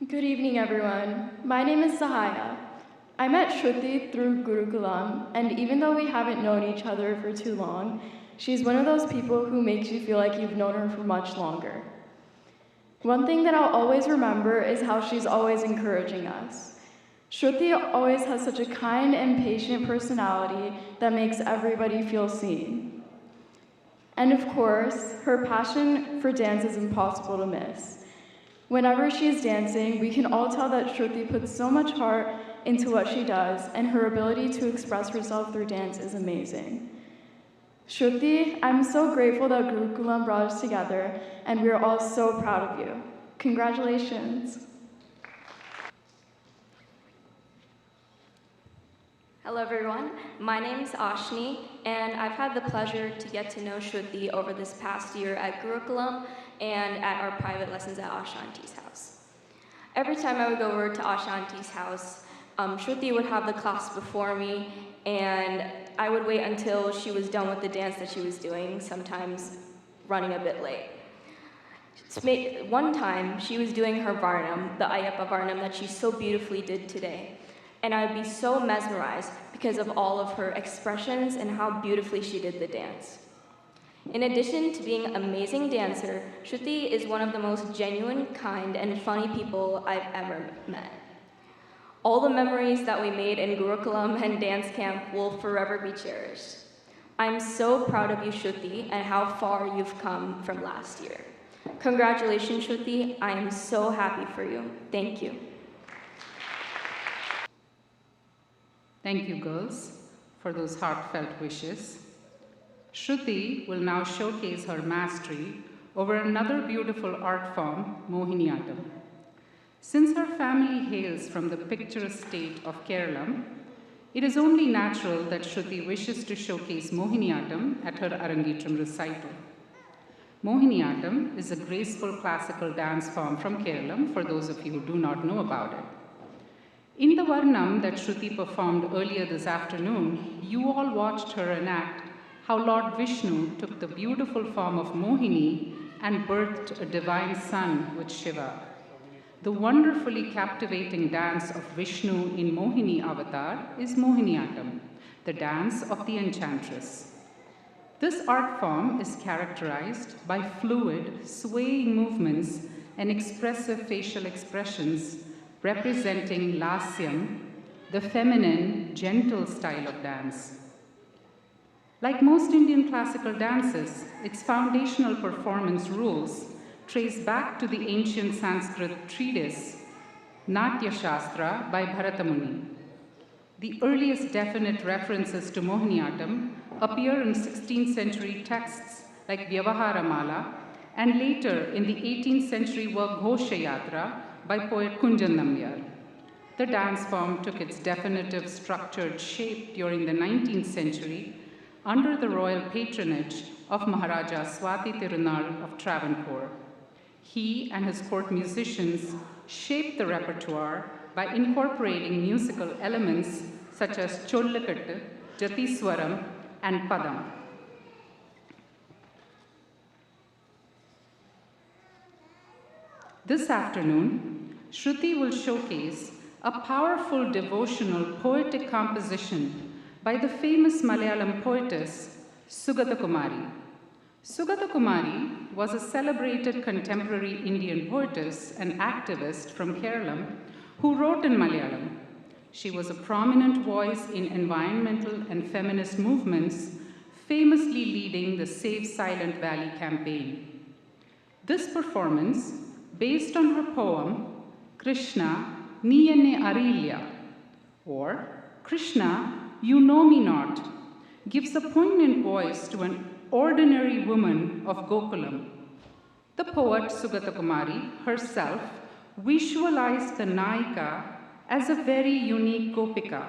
[SPEAKER 9] Good evening, everyone. My name is Sahaya. I met Shruthi through Gurukulam, and even though we haven't known each other for too long, she's one of those people who makes you feel like you've known her for much longer. One thing that I'll always remember is how she's always encouraging us. Shruthi always has such a kind and patient personality that makes everybody feel seen. And of course, her passion for dance is impossible to miss. Whenever she's dancing, we can all tell that Shruthi puts so much heart into what she does, and her ability to express herself through dance is amazing. Shruthi, I'm so grateful that Gurukulam brought us together, and we're all so proud of you. Congratulations.
[SPEAKER 14] Hello everyone, my name is Ashni, and I've had the pleasure to get to know Shruthi over this past year at Gurukulam and at our private lessons at Asha Aunty's house. Every time I would go over to Asha Aunty's house, Shruthi would have the class before me, and I would wait until she was done with the dance that she was doing, sometimes running a bit late. One time, she was doing her Varnam, the Ayyappa Varnam that she so beautifully did today, and I would be so mesmerized because of all of her expressions and how beautifully she did the dance. In addition to being an amazing dancer, Shruthi is one of the most genuine, kind, and funny people I've ever met. All the memories that we made in Gurukulam and dance camp will forever be cherished. I'm so proud of you, Shruthi, and how far you've come from last year. Congratulations, Shruthi. I am so happy for you. Thank you.
[SPEAKER 5] Thank you, girls, for those heartfelt wishes. Shruthi will now showcase her mastery over another beautiful art form, Mohiniyattam. Since her family hails from the picturesque state of Kerala, it is only natural that Shruthi wishes to showcase Mohiniyattam at her Arangetram recital. Mohiniyattam is a graceful classical dance form from Kerala, for those of you who do not know about it. In the Varnam that Shruthi performed earlier this afternoon, you all watched her enact how Lord Vishnu took the beautiful form of Mohini and birthed a divine son with Shiva. The wonderfully captivating dance of Vishnu in Mohini avatar is Mohiniyattam, the dance of the enchantress. This art form is characterized by fluid, swaying movements and expressive facial expressions representing lasyam, the feminine, gentle style of dance. Like most Indian classical dances, its foundational performance rules trace back to the ancient Sanskrit treatise Natya Shastra by Bharata Muni. The earliest definite references to Mohiniyattam appear in 16th century texts like Vyavaharamala and later in the 18th century work Ghoshayatra by poet Kunjan Nambyar. The dance form took its definitive structured shape during the 19th century under the royal patronage of Maharaja Swati Tirunal of Travancore. He and his court musicians shaped the repertoire by incorporating musical elements such as Chollakattu, Jatiswaram, and Padam. This afternoon, Shruthi will showcase a powerful devotional poetic composition by the famous Malayalam poetess Sugatha Kumari. Sugatha Kumari was a celebrated contemporary Indian poetess and activist from Kerala who wrote in Malayalam. She was a prominent voice in environmental and feminist movements, famously leading the Save Silent Valley campaign. This performance, based on her poem, Krishna, Ni Enne Arilya, or Krishna, You Know Me Not, gives a poignant voice to an ordinary woman of Gokulam. The poet Sugatha Kumari herself visualized the Nayika as a very unique Gopika.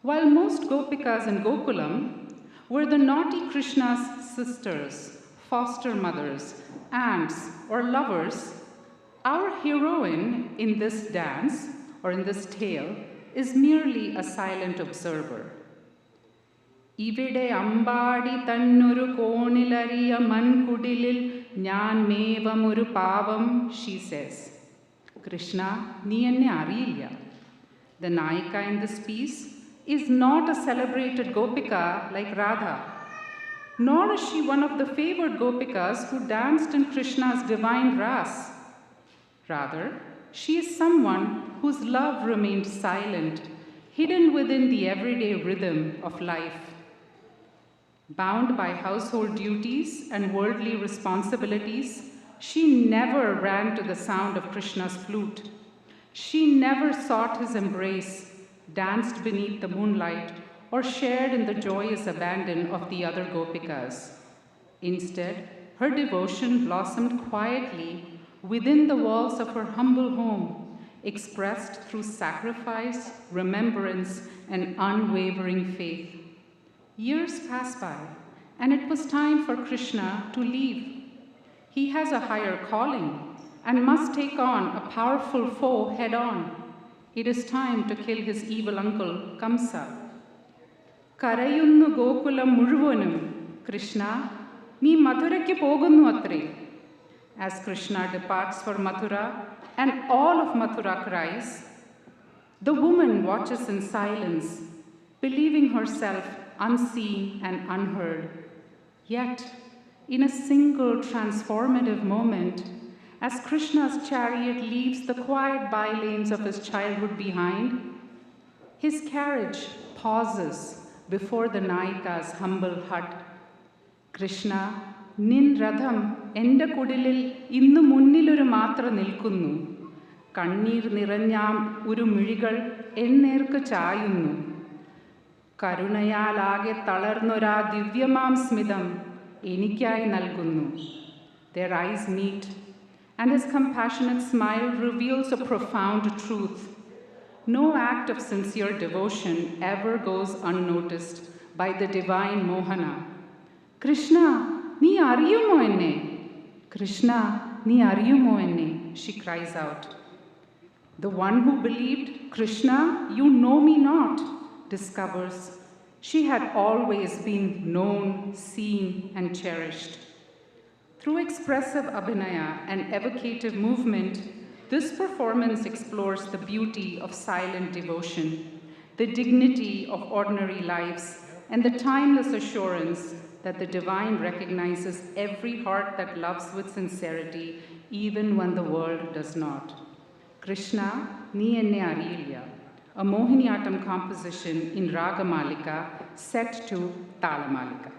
[SPEAKER 5] While most Gopikas in Gokulam were the naughty Krishna's sisters, foster mothers, aunts, or lovers, our heroine in this dance, or in this tale, is merely a silent observer. Ivide ambadi tannuru konilariya mankudilil nyan mevamuru pavam, she says. Krishna, Ni Enne Arilya. The Nayika in this piece is not a celebrated Gopika like Radha, nor is she one of the favored Gopikas who danced in Krishna's divine ras. Rather, she is someone whose love remained silent, hidden within the everyday rhythm of life. Bound by household duties and worldly responsibilities, she never ran to the sound of Krishna's flute. She never sought his embrace, danced beneath the moonlight, or shared in the joyous abandon of the other Gopikas. Instead, her devotion blossomed quietly within the walls of her humble home, expressed through sacrifice, remembrance, and unwavering faith. Years passed by, and it was time for Krishna to leave. He has a higher calling and must take on a powerful foe head-on. It is time to kill his evil uncle, Kamsa. Karayunnu Gokulam Muzhuvanum, Krishna, nee Mathuraki pogunnu atre. As Krishna departs for Mathura and all of Mathura cries, the woman watches in silence, believing herself unseen and unheard. Yet, in a single transformative moment, as Krishna's chariot leaves the quiet bylanes of his childhood behind, his carriage pauses before the Nayika's humble hut. Krishna, nin radham എൻ്റെ കുടിലിൽ ഇന്നു മുന്നിലൊരു മാത്ര നിൽക്കുന്നു. കണ്ണീർ നിറഞ്ഞാം ഒരു മിഴികൾ എന്നേർക്ക് ചായുന്നു. കരുണയാലാകെ തളർന്നൊരാ ദിവ്യമാം സ്മിതം എനിക്കായി നൽകുന്നു. Their eyes meet, and his compassionate smile reveals a profound truth. No act of sincere devotion ever goes unnoticed by the divine Mohana. Krishna, nee ariyumo enne? Krishna, nee ariyumo enne? She cries out. The one who believed, Krishna, you know me not, discovers she had always been known, seen, and cherished. Through expressive abhinaya and evocative movement, this performance explores the beauty of silent devotion, the dignity of ordinary lives, and the timeless assurance that the divine recognizes every heart that loves with sincerity, even when the world does not. Krishna, nee enne ariyilla, a Mohiniyattam composition in Ragamalika set to Talamalika.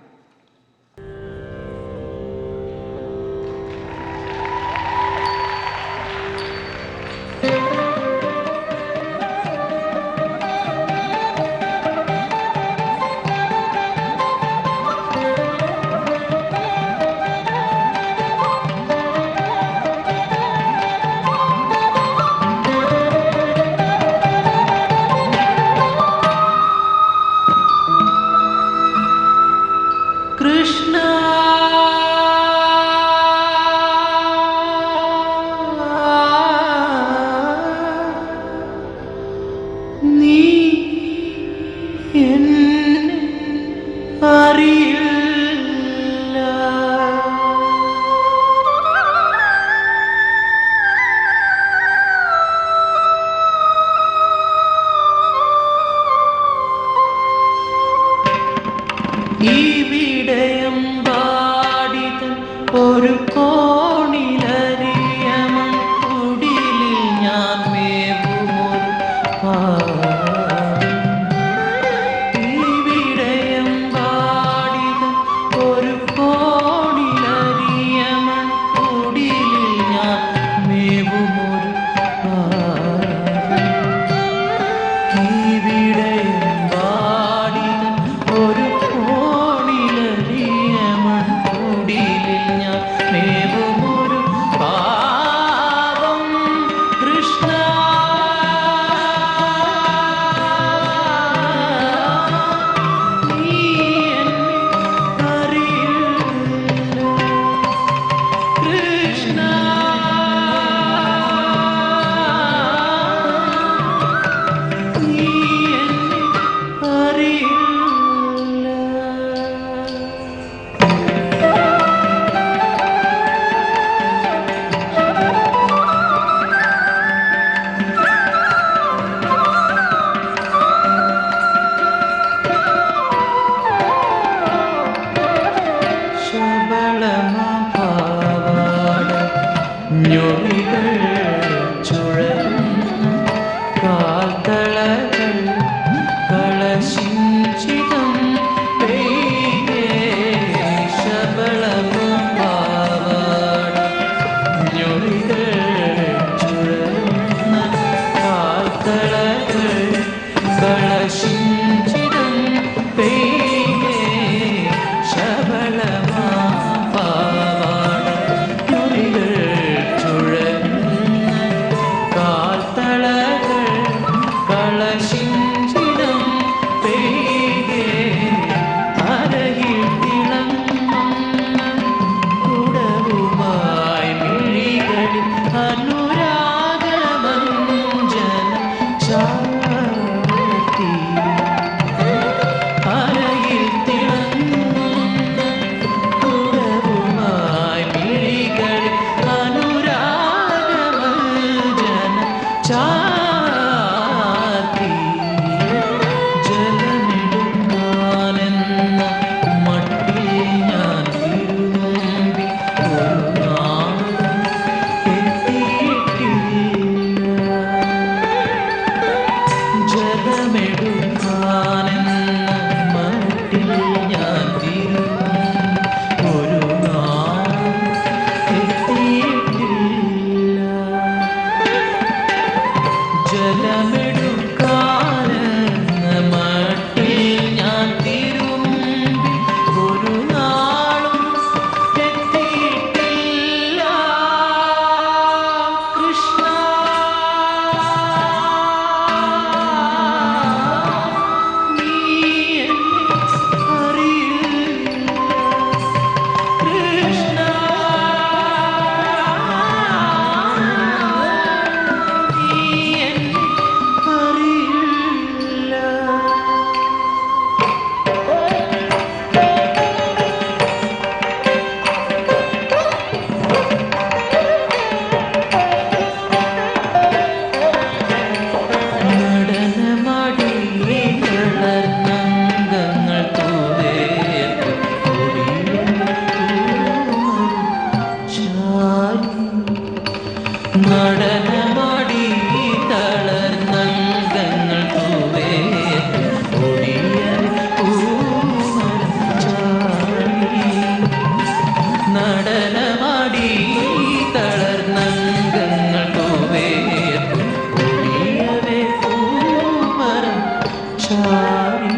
[SPEAKER 7] ചാരി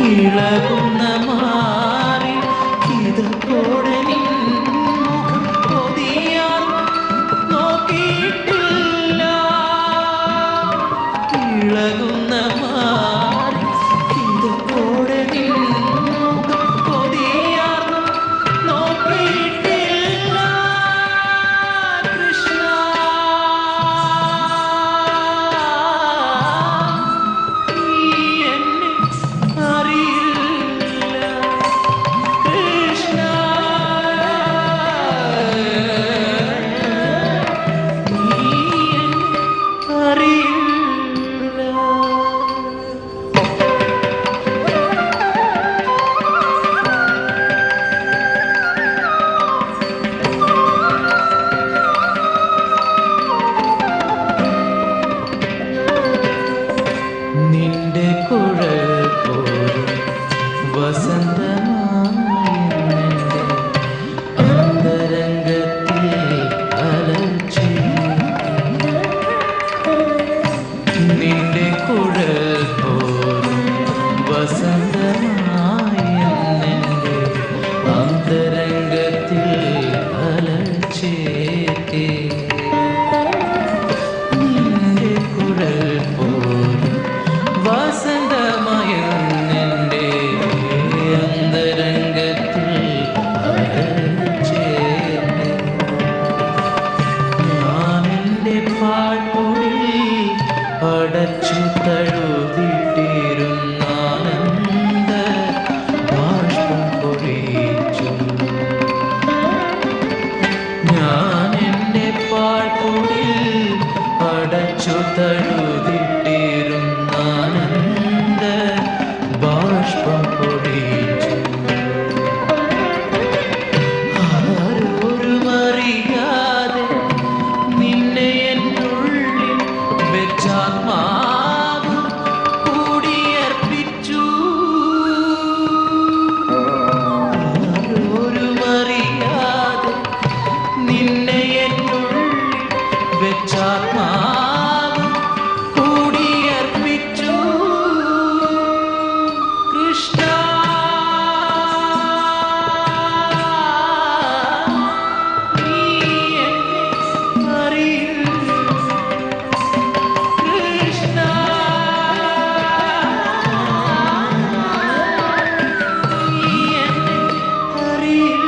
[SPEAKER 7] ഇളകുന്ന മാറി ഇതോടെ മുഖം പൊതിയാൻ നോക്കിയിട്ടില്ല ഇളകുന്ന മാറി ഇതോടെ മുഖം പൊതിയാൻ നോക്കിയിട്ടില്ല കൃഷ്ണ നിന്റെ കുഴൽ പോലും വസന്തമായി അന്തരംഗത്തിൽ അലച്ചു നിന്റെ കുഴൽ പോലും വസന്തമായി അന്തരംഗത്തിൽ അലച്ചേത്തേ നിന്റെ കുഴൽ പോലും വസന്തമായ നിന്റെ അന്തരംഗത്തിൽ അലച്ചേത്തേ ഞാൻ എൻ്റെ പാഴ്പൊടി അടച്ചു തഴുതിട്ടിരുന്ന ആനന്ദ ബാഷ്പം പൊഴിച്ചു ഞാൻ എൻ്റെ പാഴ്പൊടി അടച്ചു തഴുതിട്ടിരുന്ന ആനന്ദ ബാഷ്പം പൊഴിച്ചു ആരോരും അറിയാതെ നിന്നെ എന്നുള്ളിൽ വെച്ചാത്മാവ് കൂടിയർപ്പിച്ചു ആരോരും അറിയാതെ നിന്നെ എന്നുള്ളിൽ വെച്ചാത്മാവ് കൂടിയർപ്പിച്ചു കൃഷ്ണ നീ എന്നെ അറിയില്ല കൃഷ്ണ നീ എന്നെ അറിയില്ല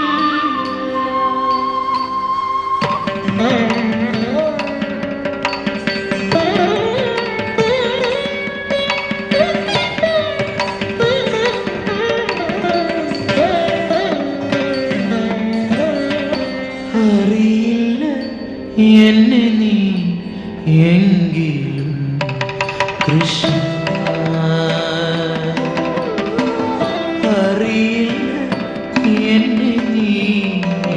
[SPEAKER 7] അറിയില്ല എന്നെ നീ എങ്കിലും കൃഷ്ണ അറിയില്ല എന്നെ നീ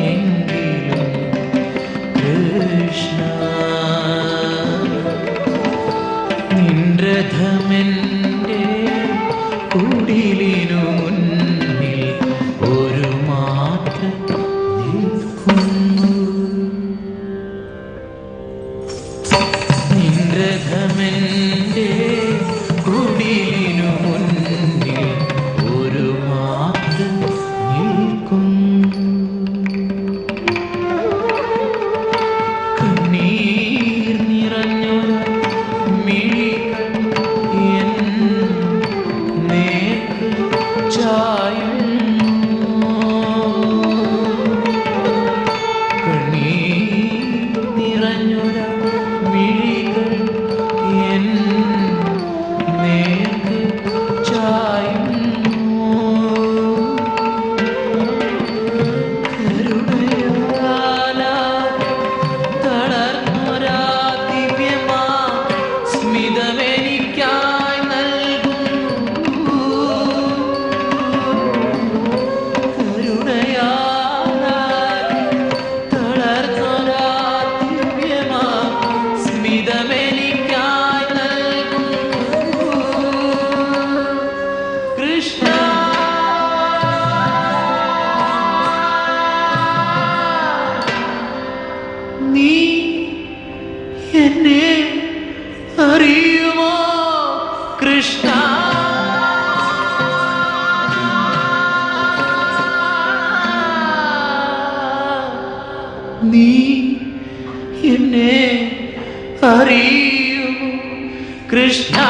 [SPEAKER 7] എങ്കിലും കൃഷ്ണ നിൻരഥമെൻ്റെ കുടിലിനു മുന്നിൽ ഒരു മാത്ര നിൽക്കുന്നു നിൻരഥമെൻ്റെ കുടിലിനു മുന്നിൽ ഒരു മാത്ര നിൽക്കുന്നു കണ്ണീർ നിറഞ്ഞൊരു മിഴികൾ എൻ നേർക്ക്
[SPEAKER 15] Krishna. நீ என்னே அறியும் Krishna.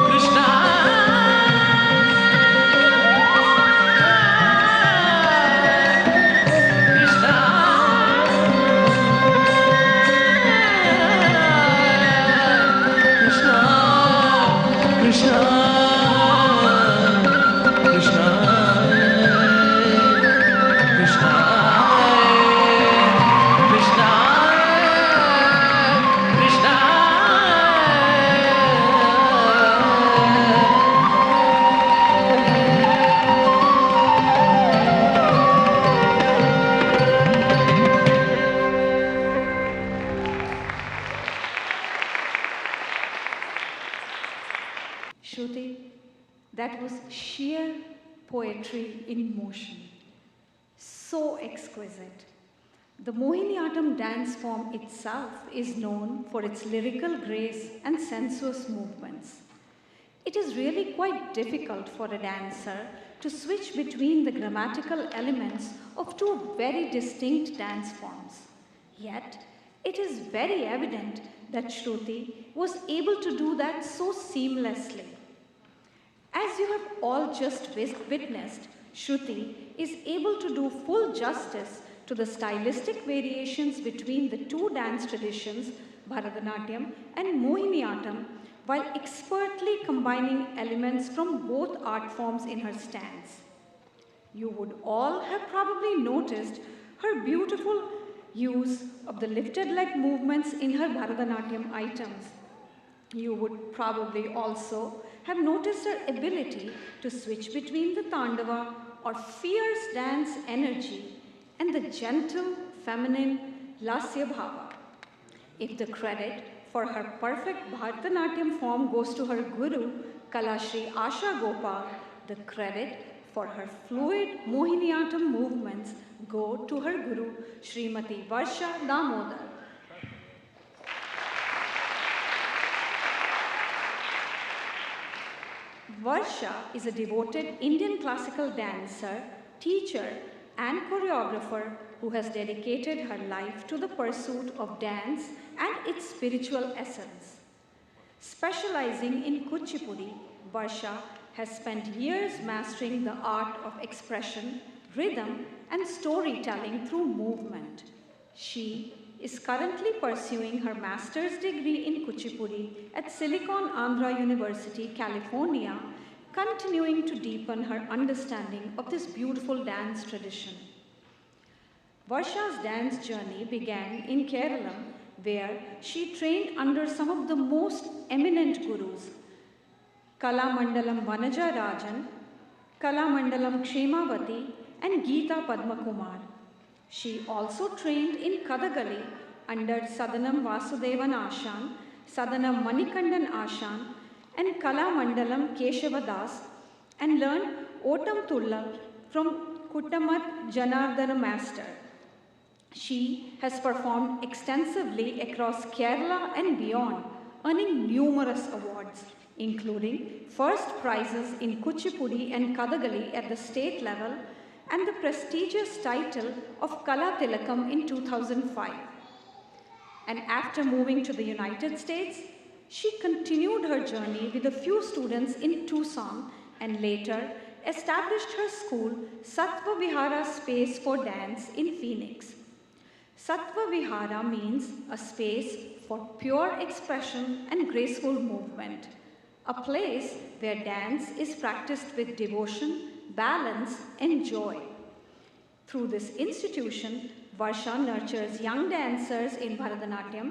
[SPEAKER 15] Krishna Krishna Krishna Krishna Krishna, Krishna, Krishna, Krishna.
[SPEAKER 1] Shruti, that was sheer poetry in motion. So exquisite. The Mohiniyattam dance form itself is known for its lyrical grace and sensuous movements. It is really quite difficult for a dancer to switch between the grammatical elements of two very distinct dance forms. Yet, it is very evident that Shruti was able to do that so seamlessly. As you have all just witnessed, Shruti is able to do full justice to the stylistic variations between the two dance traditions, Bharatanatyam and Mohiniyattam, while expertly combining elements from both art forms in her stance. You would all have probably noticed her beautiful use of the lifted leg movements in her Bharatanatyam items. You would probably also have noticed her ability to switch between the Tandava or fierce dance energy and the gentle, feminine Lasya Bhava. If the credit for her perfect Bharatanatyam form goes to her guru, Kalashri Asha Gopal, the credit for her fluid Mohiniyattam movements go to her guru, Srimati Varsha Damodar. Varsha is a devoted Indian classical dancer, teacher, and choreographer who has dedicated her life to the pursuit of dance and its spiritual essence. Specializing in Kuchipudi, Varsha has spent years mastering the art of expression, rhythm, and storytelling through movement. She is currently pursuing her master's degree in Kuchipudi at Silicon Andhra University, California, continuing to deepen her understanding of this beautiful dance tradition. Varsha's dance journey began in Kerala, where she trained under some of the most eminent gurus, Kalamandalam Vanaja Rajan, Kalamandalam Kshemavati, and Geeta Padmakumar. She also trained in Kadagali under Sadanam Vasudevan Ashan, Sadanam Manikandan Ashan, and Kalamandalam Keshava Das, and learned Otam Tullal from Kuttamat Janardana Master. She has performed extensively across Kerala and beyond, earning numerous awards, including first prizes in Kuchipudi and Kadagali at the state level, and the prestigious title of Kala Tilakam in 2005. And after moving to the United States, she continued her journey with a few students in Tucson and later established her school, Sattva Vihara Space for Dance, in Phoenix. Sattva Vihara means a space for pure expression and graceful movement, a place where dance is practiced with devotion, balance, and joy. Through this institution, Varsha nurtures young dancers in Bharatanatyam,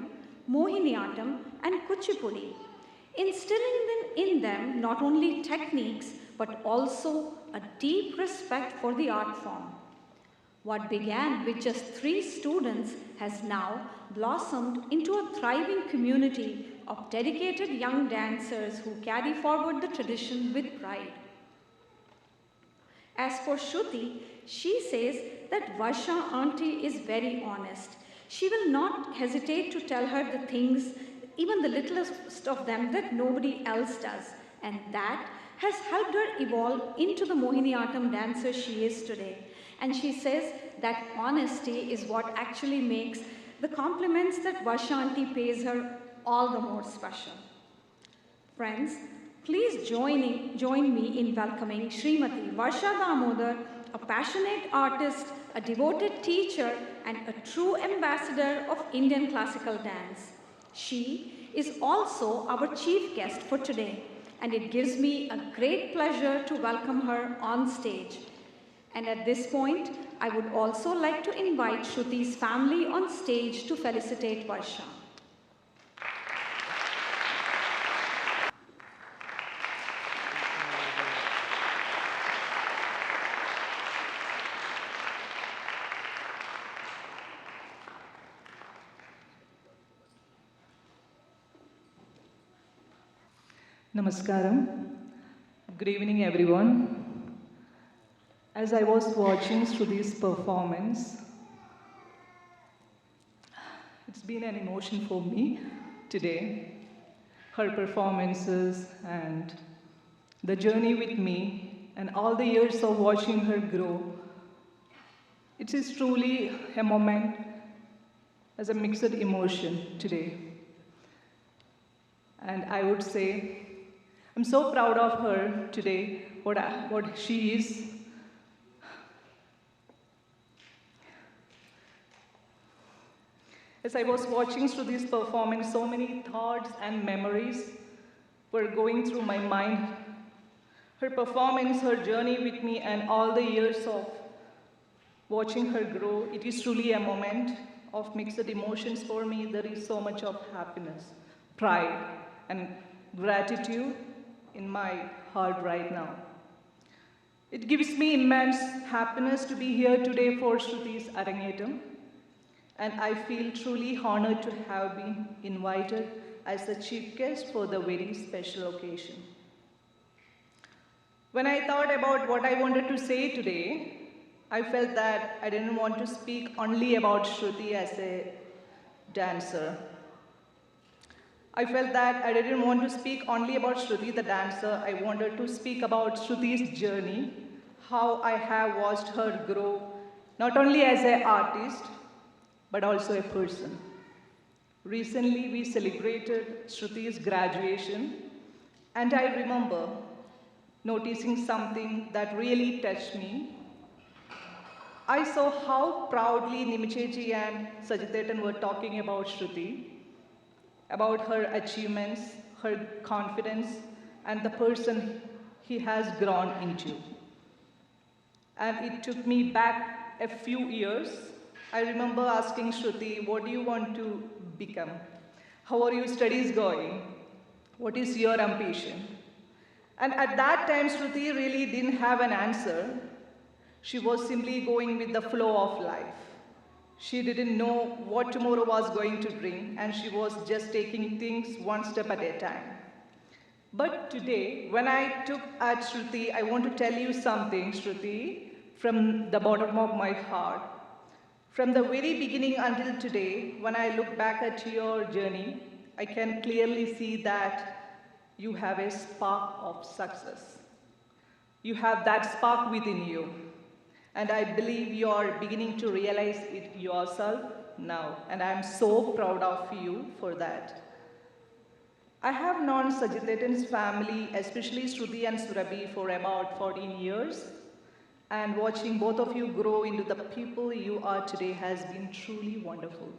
[SPEAKER 1] Mohiniyattam, and Kuchipudi, instilling in them not only techniques but also a deep respect for the art form. What began with just 3 students has now blossomed into a thriving community of dedicated young dancers who carry forward the tradition with pride. As for Shruti, she says that Varsha auntie is very honest. She will not hesitate to tell her the things, even the littlest of them, that nobody else does. And that has helped her evolve into the Mohiniyattam dancer she is today. And she says that honesty is what actually makes the compliments that Varsha auntie pays her all the more special. Friends, please join me in welcoming Srimati Varsha Damodar, a passionate artist, a devoted teacher, and a true ambassador of Indian classical dance. She is also our chief guest for today, and it gives me a great pleasure to welcome her on stage. And at this point, I would also like to invite Shruti's family on stage to felicitate Varsha.
[SPEAKER 16] Namaskaram. Good evening, everyone. As I was watching Shruti's performance, it's been an emotion for me today. Her performances and the journey with me and all the years of watching her grow. It is truly a moment as a mixed emotion today. And I would say, I'm so proud of her today, what she is. As I was watching through this performance, so many thoughts and memories were going through my mind. Her performance, her journey with me, and all the years of watching her grow, it is truly a moment of mixed emotions for me. There is so much of happiness, pride, and gratitude in my heart right now. It gives me immense happiness to be here today for Shruti's Arangetram, and I feel truly honored to have been invited as the chief guest for the very special occasion. When I thought about what I wanted to say today, I felt that I didn't want to speak only about Shruti as a dancer. I felt that I didn't want to speak only about Shruti the dancer. I wanted to speak about Shruti's journey, how I have watched her grow, not only as an artist, but also a person. Recently, we celebrated Shruti's graduation, and I remember noticing something that really touched me. I saw how proudly Nimichechi and Sajith were talking about Shruti, about her achievements, her confidence, and the person he has grown into. And it took me back a few years. I remember asking Shruti, what do you want to become? How are your studies going? What is your ambition? And at that time, Shruti really didn't have an answer. She was simply going with the flow of life. She didn't know what tomorrow was going to bring, and she was just taking things one step at a time. But today, when I took at Shruti, I want to tell you something, Shruti, from the bottom of my heart. From the very beginning until today, when I look back at your journey, I can clearly see that you have a spark of success. You have that spark within you. And I believe you are beginning to realize it yourself now. And I'm so proud of you for that. I have known Sajith family, especially Shruti and Surabhi, for about 14 years. And watching both of you grow into the people you are today has been truly wonderful.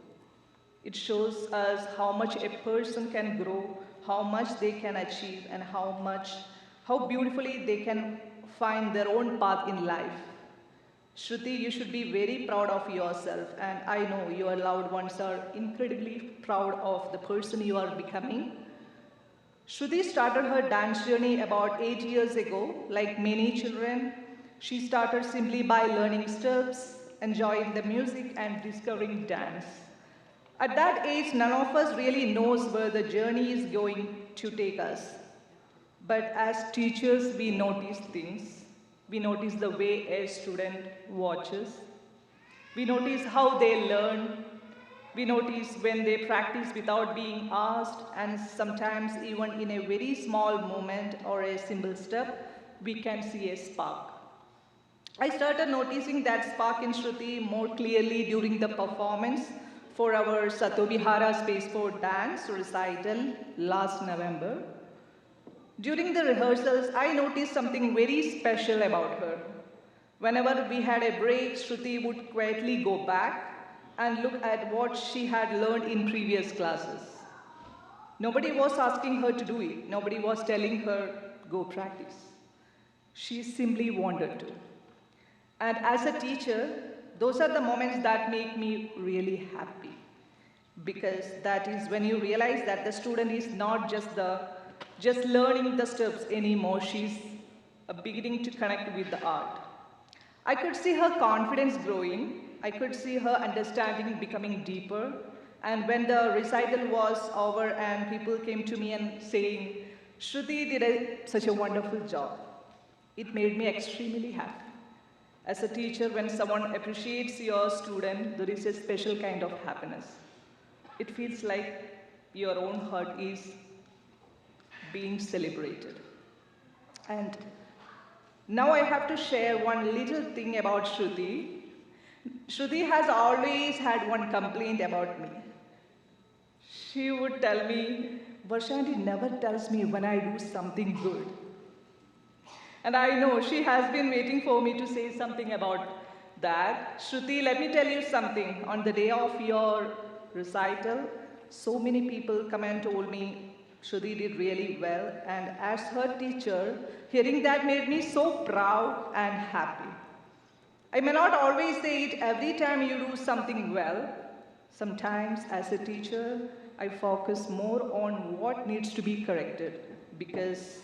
[SPEAKER 16] It shows us how much a person can grow, how much they can achieve, and how beautifully they can find their own path in life. Shruti, you should be very proud of yourself, and I know your loved ones are incredibly proud of the person you are becoming. Shruti started her dance journey about 8 years ago. Like many children, she started simply by learning steps, enjoying the music, and discovering dance. At that age, none of us really knows where the journey is going to take us. But as teachers, we notice things. We notice the way a student watches, We notice how they learn. We notice when they practice without being asked, and sometimes even in a very small moment or a simple step, we can see a spark. I started noticing that spark in Shruthi more clearly during the performance for our Satobihara Spaceport dance recital last November. During the rehearsals, I noticed something very special about her. Whenever we had a break, Shruthi would quietly go back and look at what she had learned in previous classes. Nobody was asking her to do it. Nobody was telling her, go practice. She simply wanted to. And as a teacher, those are the moments that make me really happy. Because that is when you realize that the student is not just learning the steps anymore, she's beginning to connect with the art. I could see her confidence growing. I could see her understanding becoming deeper. And when the recital was over and people came to me and saying, Shruthi did such a wonderful job, it made me extremely happy. As a teacher, when someone appreciates your student, there is a special kind of happiness. It feels like your own heart is being celebrated. And now I have to share one little thing about Shruthi. Shruthi has always had one complaint about me. She would tell me, Varshanti never tells me when I do something good. And I know she has been waiting for me to say something about that. Shruthi, let me tell you something. On the day of your recital, so many people come and told me Shruthi did really well. And as her teacher, hearing that made me so proud and happy. I may not always say it every time you do something well. Sometimes, as a teacher, I focus more on what needs to be corrected because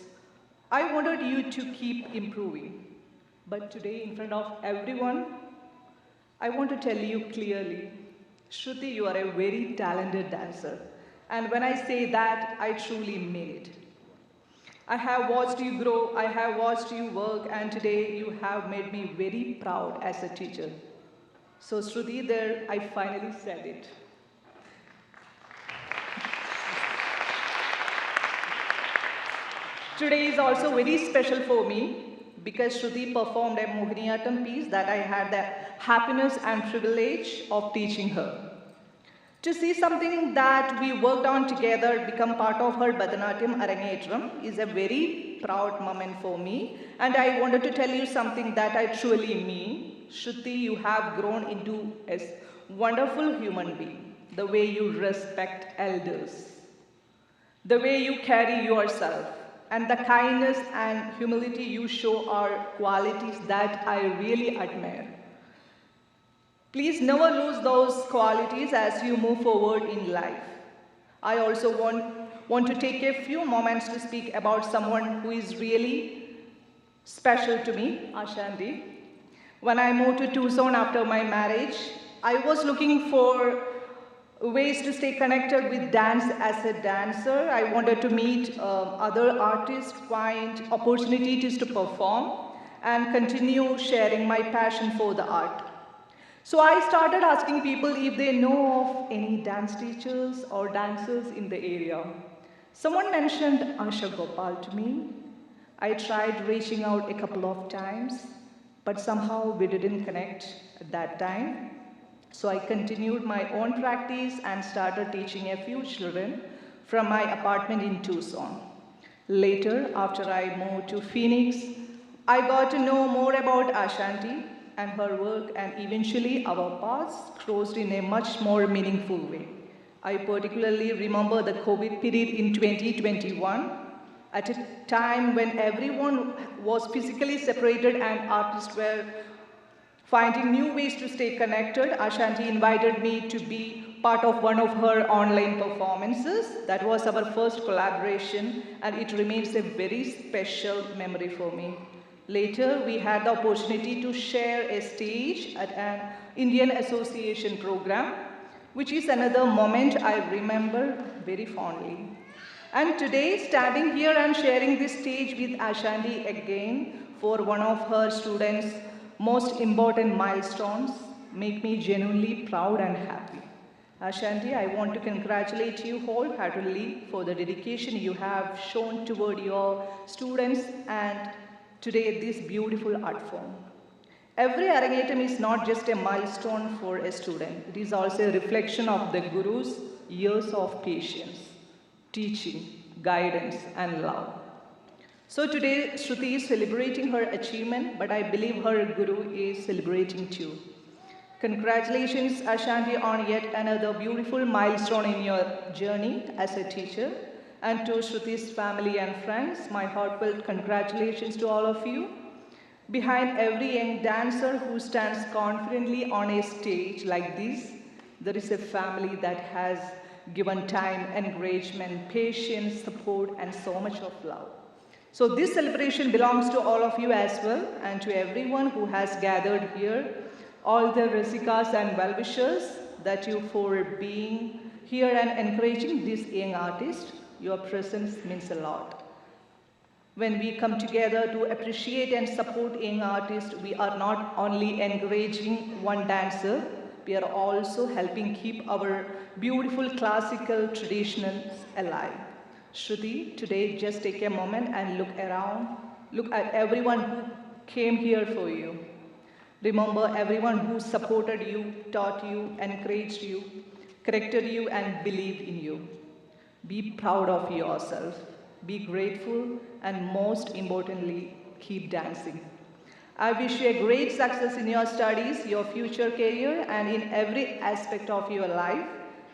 [SPEAKER 16] I wanted you to keep improving. But today, in front of everyone, I want to tell you clearly, Shruthi, you are a very talented dancer. And when I say that, I truly mean it. I have watched you grow, I have watched you work, and today you have made me very proud as a teacher. So Shruthi, there, I finally said it. Today is also very special for me because Shruthi performed a Mohiniyattam piece that I had the happiness and privilege of teaching her. To see something that we worked on together become part of her Bharatanatyam Arangetram is a very proud moment for me. And I wanted to tell you something that I truly mean. Shruthi, you have grown into a wonderful human being. The way you respect elders, the way you carry yourself, and the kindness and humility you show are qualities that I really admire. Please never lose those qualities as you move forward in life. I also want to take a few moments to speak about someone who is really special to me, Ashanti. When I moved to Tucson after my marriage, I was looking for ways to stay connected with dance as a dancer. I wanted to meet other artists, find opportunities to perform, and continue sharing my passion for the art. So I started asking people if they know of any dance teachers or dancers in the area. Someone mentioned Asha Gopal to me. I tried reaching out a couple of times, but somehow we didn't connect at that time. So I continued my own practice and started teaching a few children from my apartment in Tucson. Later, after I moved to Phoenix, I got to know more about Ashanti and her work, and eventually our paths crossed in a much more meaningful way. I particularly remember the COVID period in 2021, at a time when everyone was physically separated and artists were finding new ways to stay connected. Ashanti invited me to be part of one of her online performances. That was our first collaboration, and it remains a very special memory for me. Later, we had the opportunity to share a stage at an Indian Association program, which is another moment I remember very fondly. And today, standing here and sharing this stage with Ashanti again for one of her students' most important milestones, make me genuinely proud and happy. Ashanti, I want to congratulate you wholeheartedly for the dedication you have shown toward your students and today this beautiful art form. Every Arangetram is not just a milestone for a student, it is also a reflection of the Guru's years of patience, teaching, guidance, and love. So today, Shruthi is celebrating her achievement, but I believe her Guru is celebrating too. Congratulations, Ashanti, on yet another beautiful milestone in your journey as a teacher. And to Shruthi's family and friends, my heartfelt congratulations to all of you. Behind every young dancer who stands confidently on a stage like this, there is a family that has given time, encouragement, patience, support, and so much of love. So this celebration belongs to all of you as well, and to everyone who has gathered here, all the Rasikas and well-wishers, that you for being here and encouraging this young artist. Your presence means a lot. When we come together to appreciate and support young artists, we are not only encouraging one dancer, we are also helping keep our beautiful classical traditions alive. Shruthi, today just take a moment and look around. Look at everyone who came here for you. Remember everyone who supported you, taught you, encouraged you, corrected you, and believed in you. Be proud of yourself. Be grateful, and most importantly, keep dancing. I wish you a great success in your studies, your future career, and in every aspect of your life.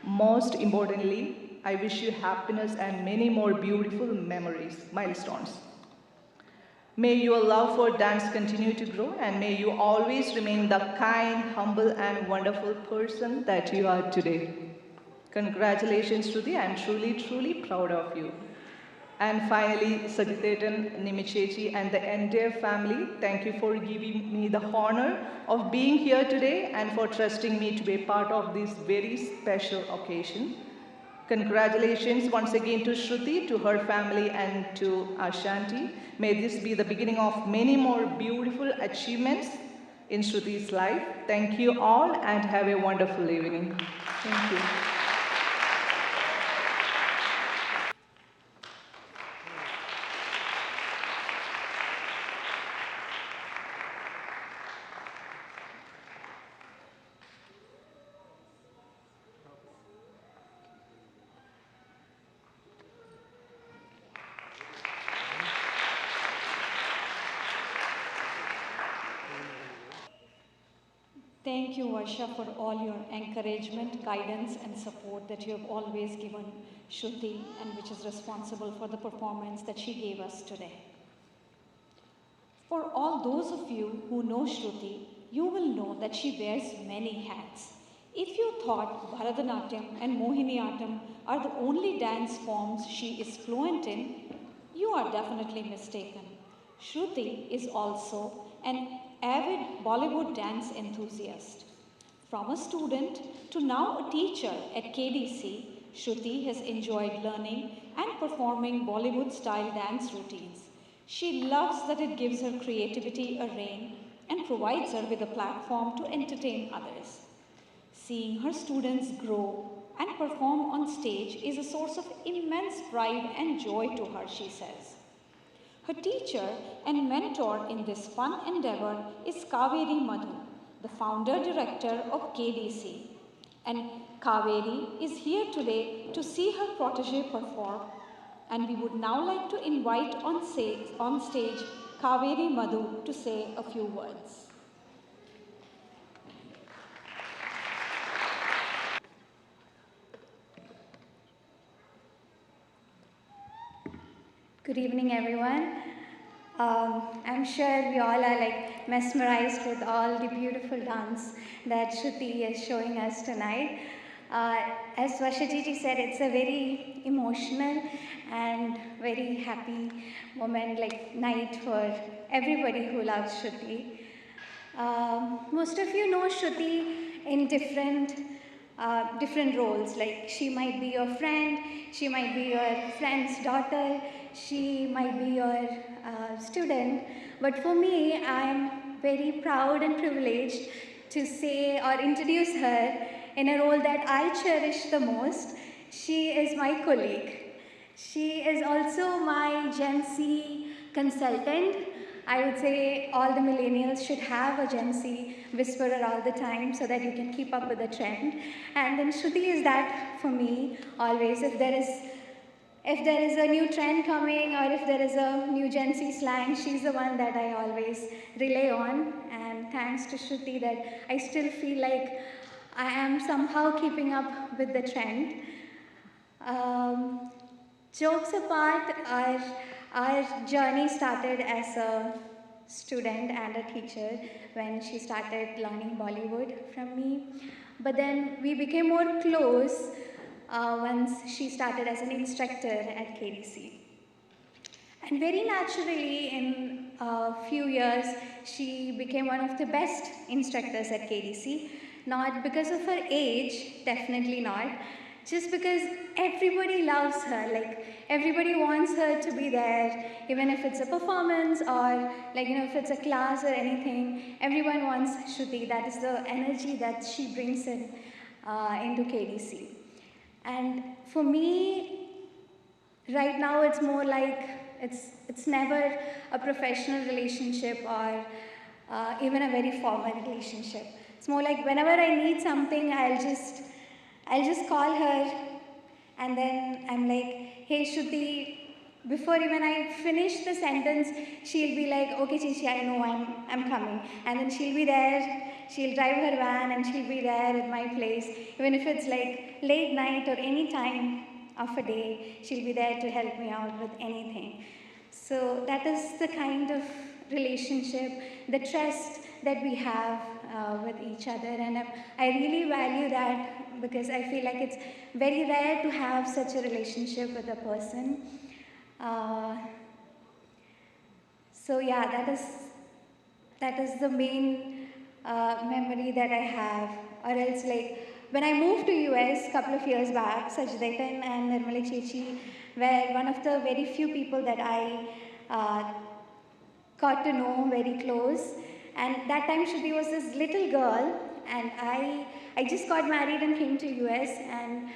[SPEAKER 16] Most importantly, I wish you happiness and many more beautiful memories, milestones. May your love for dance continue to grow, and may you always remain the kind, humble, and wonderful person that you are today. Congratulations, Shruthi. I am truly, truly proud of you. And finally, Sajith, Nimichechi, and the entire family, thank you for giving me the honor of being here today and for trusting me to be a part of this very special occasion. Congratulations once again to Shruthi, to her family, and to Ashanti. May this be the beginning of many more beautiful achievements in Shruthi's life. Thank you all and have a wonderful evening. Thank you.
[SPEAKER 1] Thank you, Varsha, for all your encouragement, guidance, and support that you have always given Shruti, and which is responsible for the performance that she gave us today. For all those of you who know Shruti, you will know that she wears many hats. If you thought Bharatanatyam and Mohiniyattam are the only dance forms she is fluent in, you are definitely mistaken. Shruti is also an avid Bollywood dance enthusiast. From a student to now a teacher at KDC, Shruti has enjoyed learning and performing Bollywood-style dance routines. She loves that it gives her creativity a rein and provides her with a platform to entertain others. Seeing her students grow and perform on stage is a source of immense pride and joy to her, she says. Her teacher and mentor in this fun endeavor is Kaveri Madhu, the founder-director of KDC. And Kaveri is here today to see her protege perform, and we would now like to invite on stage Kaveri Madhu to say a few words.
[SPEAKER 17] Good evening, everyone. I'm sure we all are mesmerized with all the beautiful dance that Shruti is showing us tonight. As Vashajiji said, it's a very emotional and very happy moment, night for everybody who loves Shruti. Most of you know Shruti in different roles. She might be your friend, she might be your friend's daughter, she might be your student. But for me, I'm very proud and privileged to say or introduce her in a role that I cherish the most. She is my colleague. She is also my Gen Z consultant. I would say all the millennials should have a Gen Z whisperer all the time so that you can keep up with the trend. And then Shruthi is that for me always. If there is a new trend coming or if there is a new Gen Z slang, she's the one that I always rely on. And thanks to Shruthi that I still feel like I am somehow keeping up with the trend. Jokes apart, our journey started as a student and a teacher when she started learning Bollywood from me. But then we became more close once she started as an instructor at KDC. And very naturally, in a few years, she became one of the best instructors at KDC. Not because of her age, definitely not, just because everybody loves her. Like, everybody wants her to be there, even if it's a performance or if it's a class or anything. Everyone wants Shruthi. That is the energy that she brings in into KDC. And for me, right now, it's more like it's never a professional relationship or even a very formal relationship. It's more like whenever I need something, I'll just call her, and then I'm like, hey Shruthi, before even I finish the sentence, she'll be like, okay Chichi, I know I'm coming. And then she'll be there, she'll drive her van and she'll be there at my place. Even if it's like late night or any time of a day, she'll be there to help me out with anything. So that is the kind of relationship, the trust that we have with each other, and I really value that because I feel like it's very rare to have such a relationship with a person. So yeah, that is the main memory that I have. Or else, like when I moved to US a couple of years back, sajith and Nirmala Chechi were one of the very few people that I got to know very close. And that time Shruthi was this little girl, and I just got married and came to US, and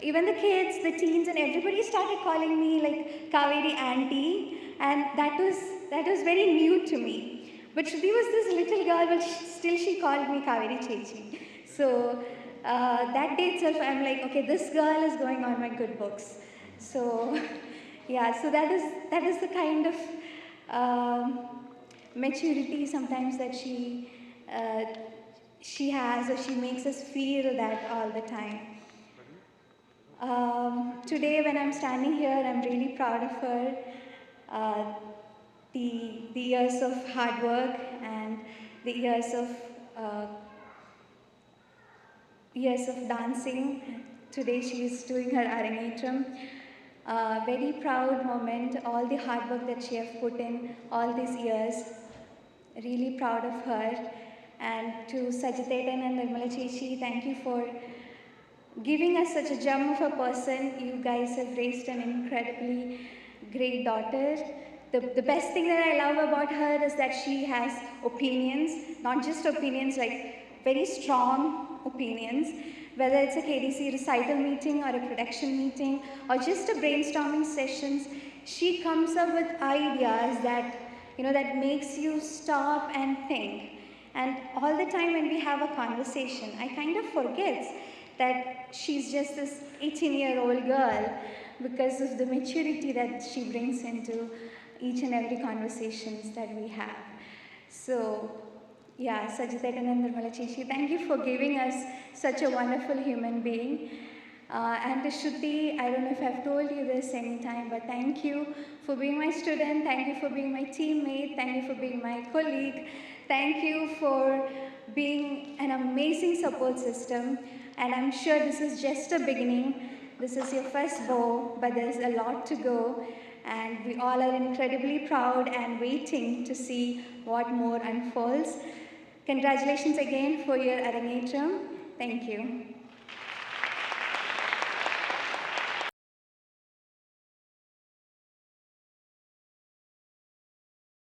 [SPEAKER 17] even the kids, the teens, and everybody started calling me like Kaveri auntie, and that was very new to me. But Shruthi was this little girl, but still she called me Kaveri Chechi. So that day itself, I'm like, okay, this girl is going on my good books. So yeah, so that is the kind of maturity sometimes that she has, or she makes us feel that all the time. Today when I'm standing here, I'm really proud of her. The years of hard work and the years of dancing. Today she is doing her Arangetram. Very proud moment, all the hard work that she has put in all these years. Really proud of her. And to Sajith and Nirmala Chechi, thank you for giving us such a gem of a person. You guys have raised an incredibly great daughter. The best thing that I love about her is that she has opinions, not just opinions, like very strong opinions. Whether it's a KDC recital meeting or a production meeting or just a brainstorming sessions, she comes up with ideas that that makes you stop and think. And all the time when we have a conversation, I kind of forget that she's just this 18-year-old girl because of the maturity that she brings into each and every conversations that we have. So yeah, Sajith and Nirmala Chechi, thank you for giving us such a wonderful human being. And to Shruthi, I don't know if I've told you this anytime, but thank you for being my student, thank you for being my teammate, thank you for being my colleague, thank you for being an amazing support system. And I'm sure this is just a beginning. This is your first bow, but there's a lot to go. And we all are incredibly proud and waiting to see what more unfolds. Congratulations again for your Arangetram. Thank you.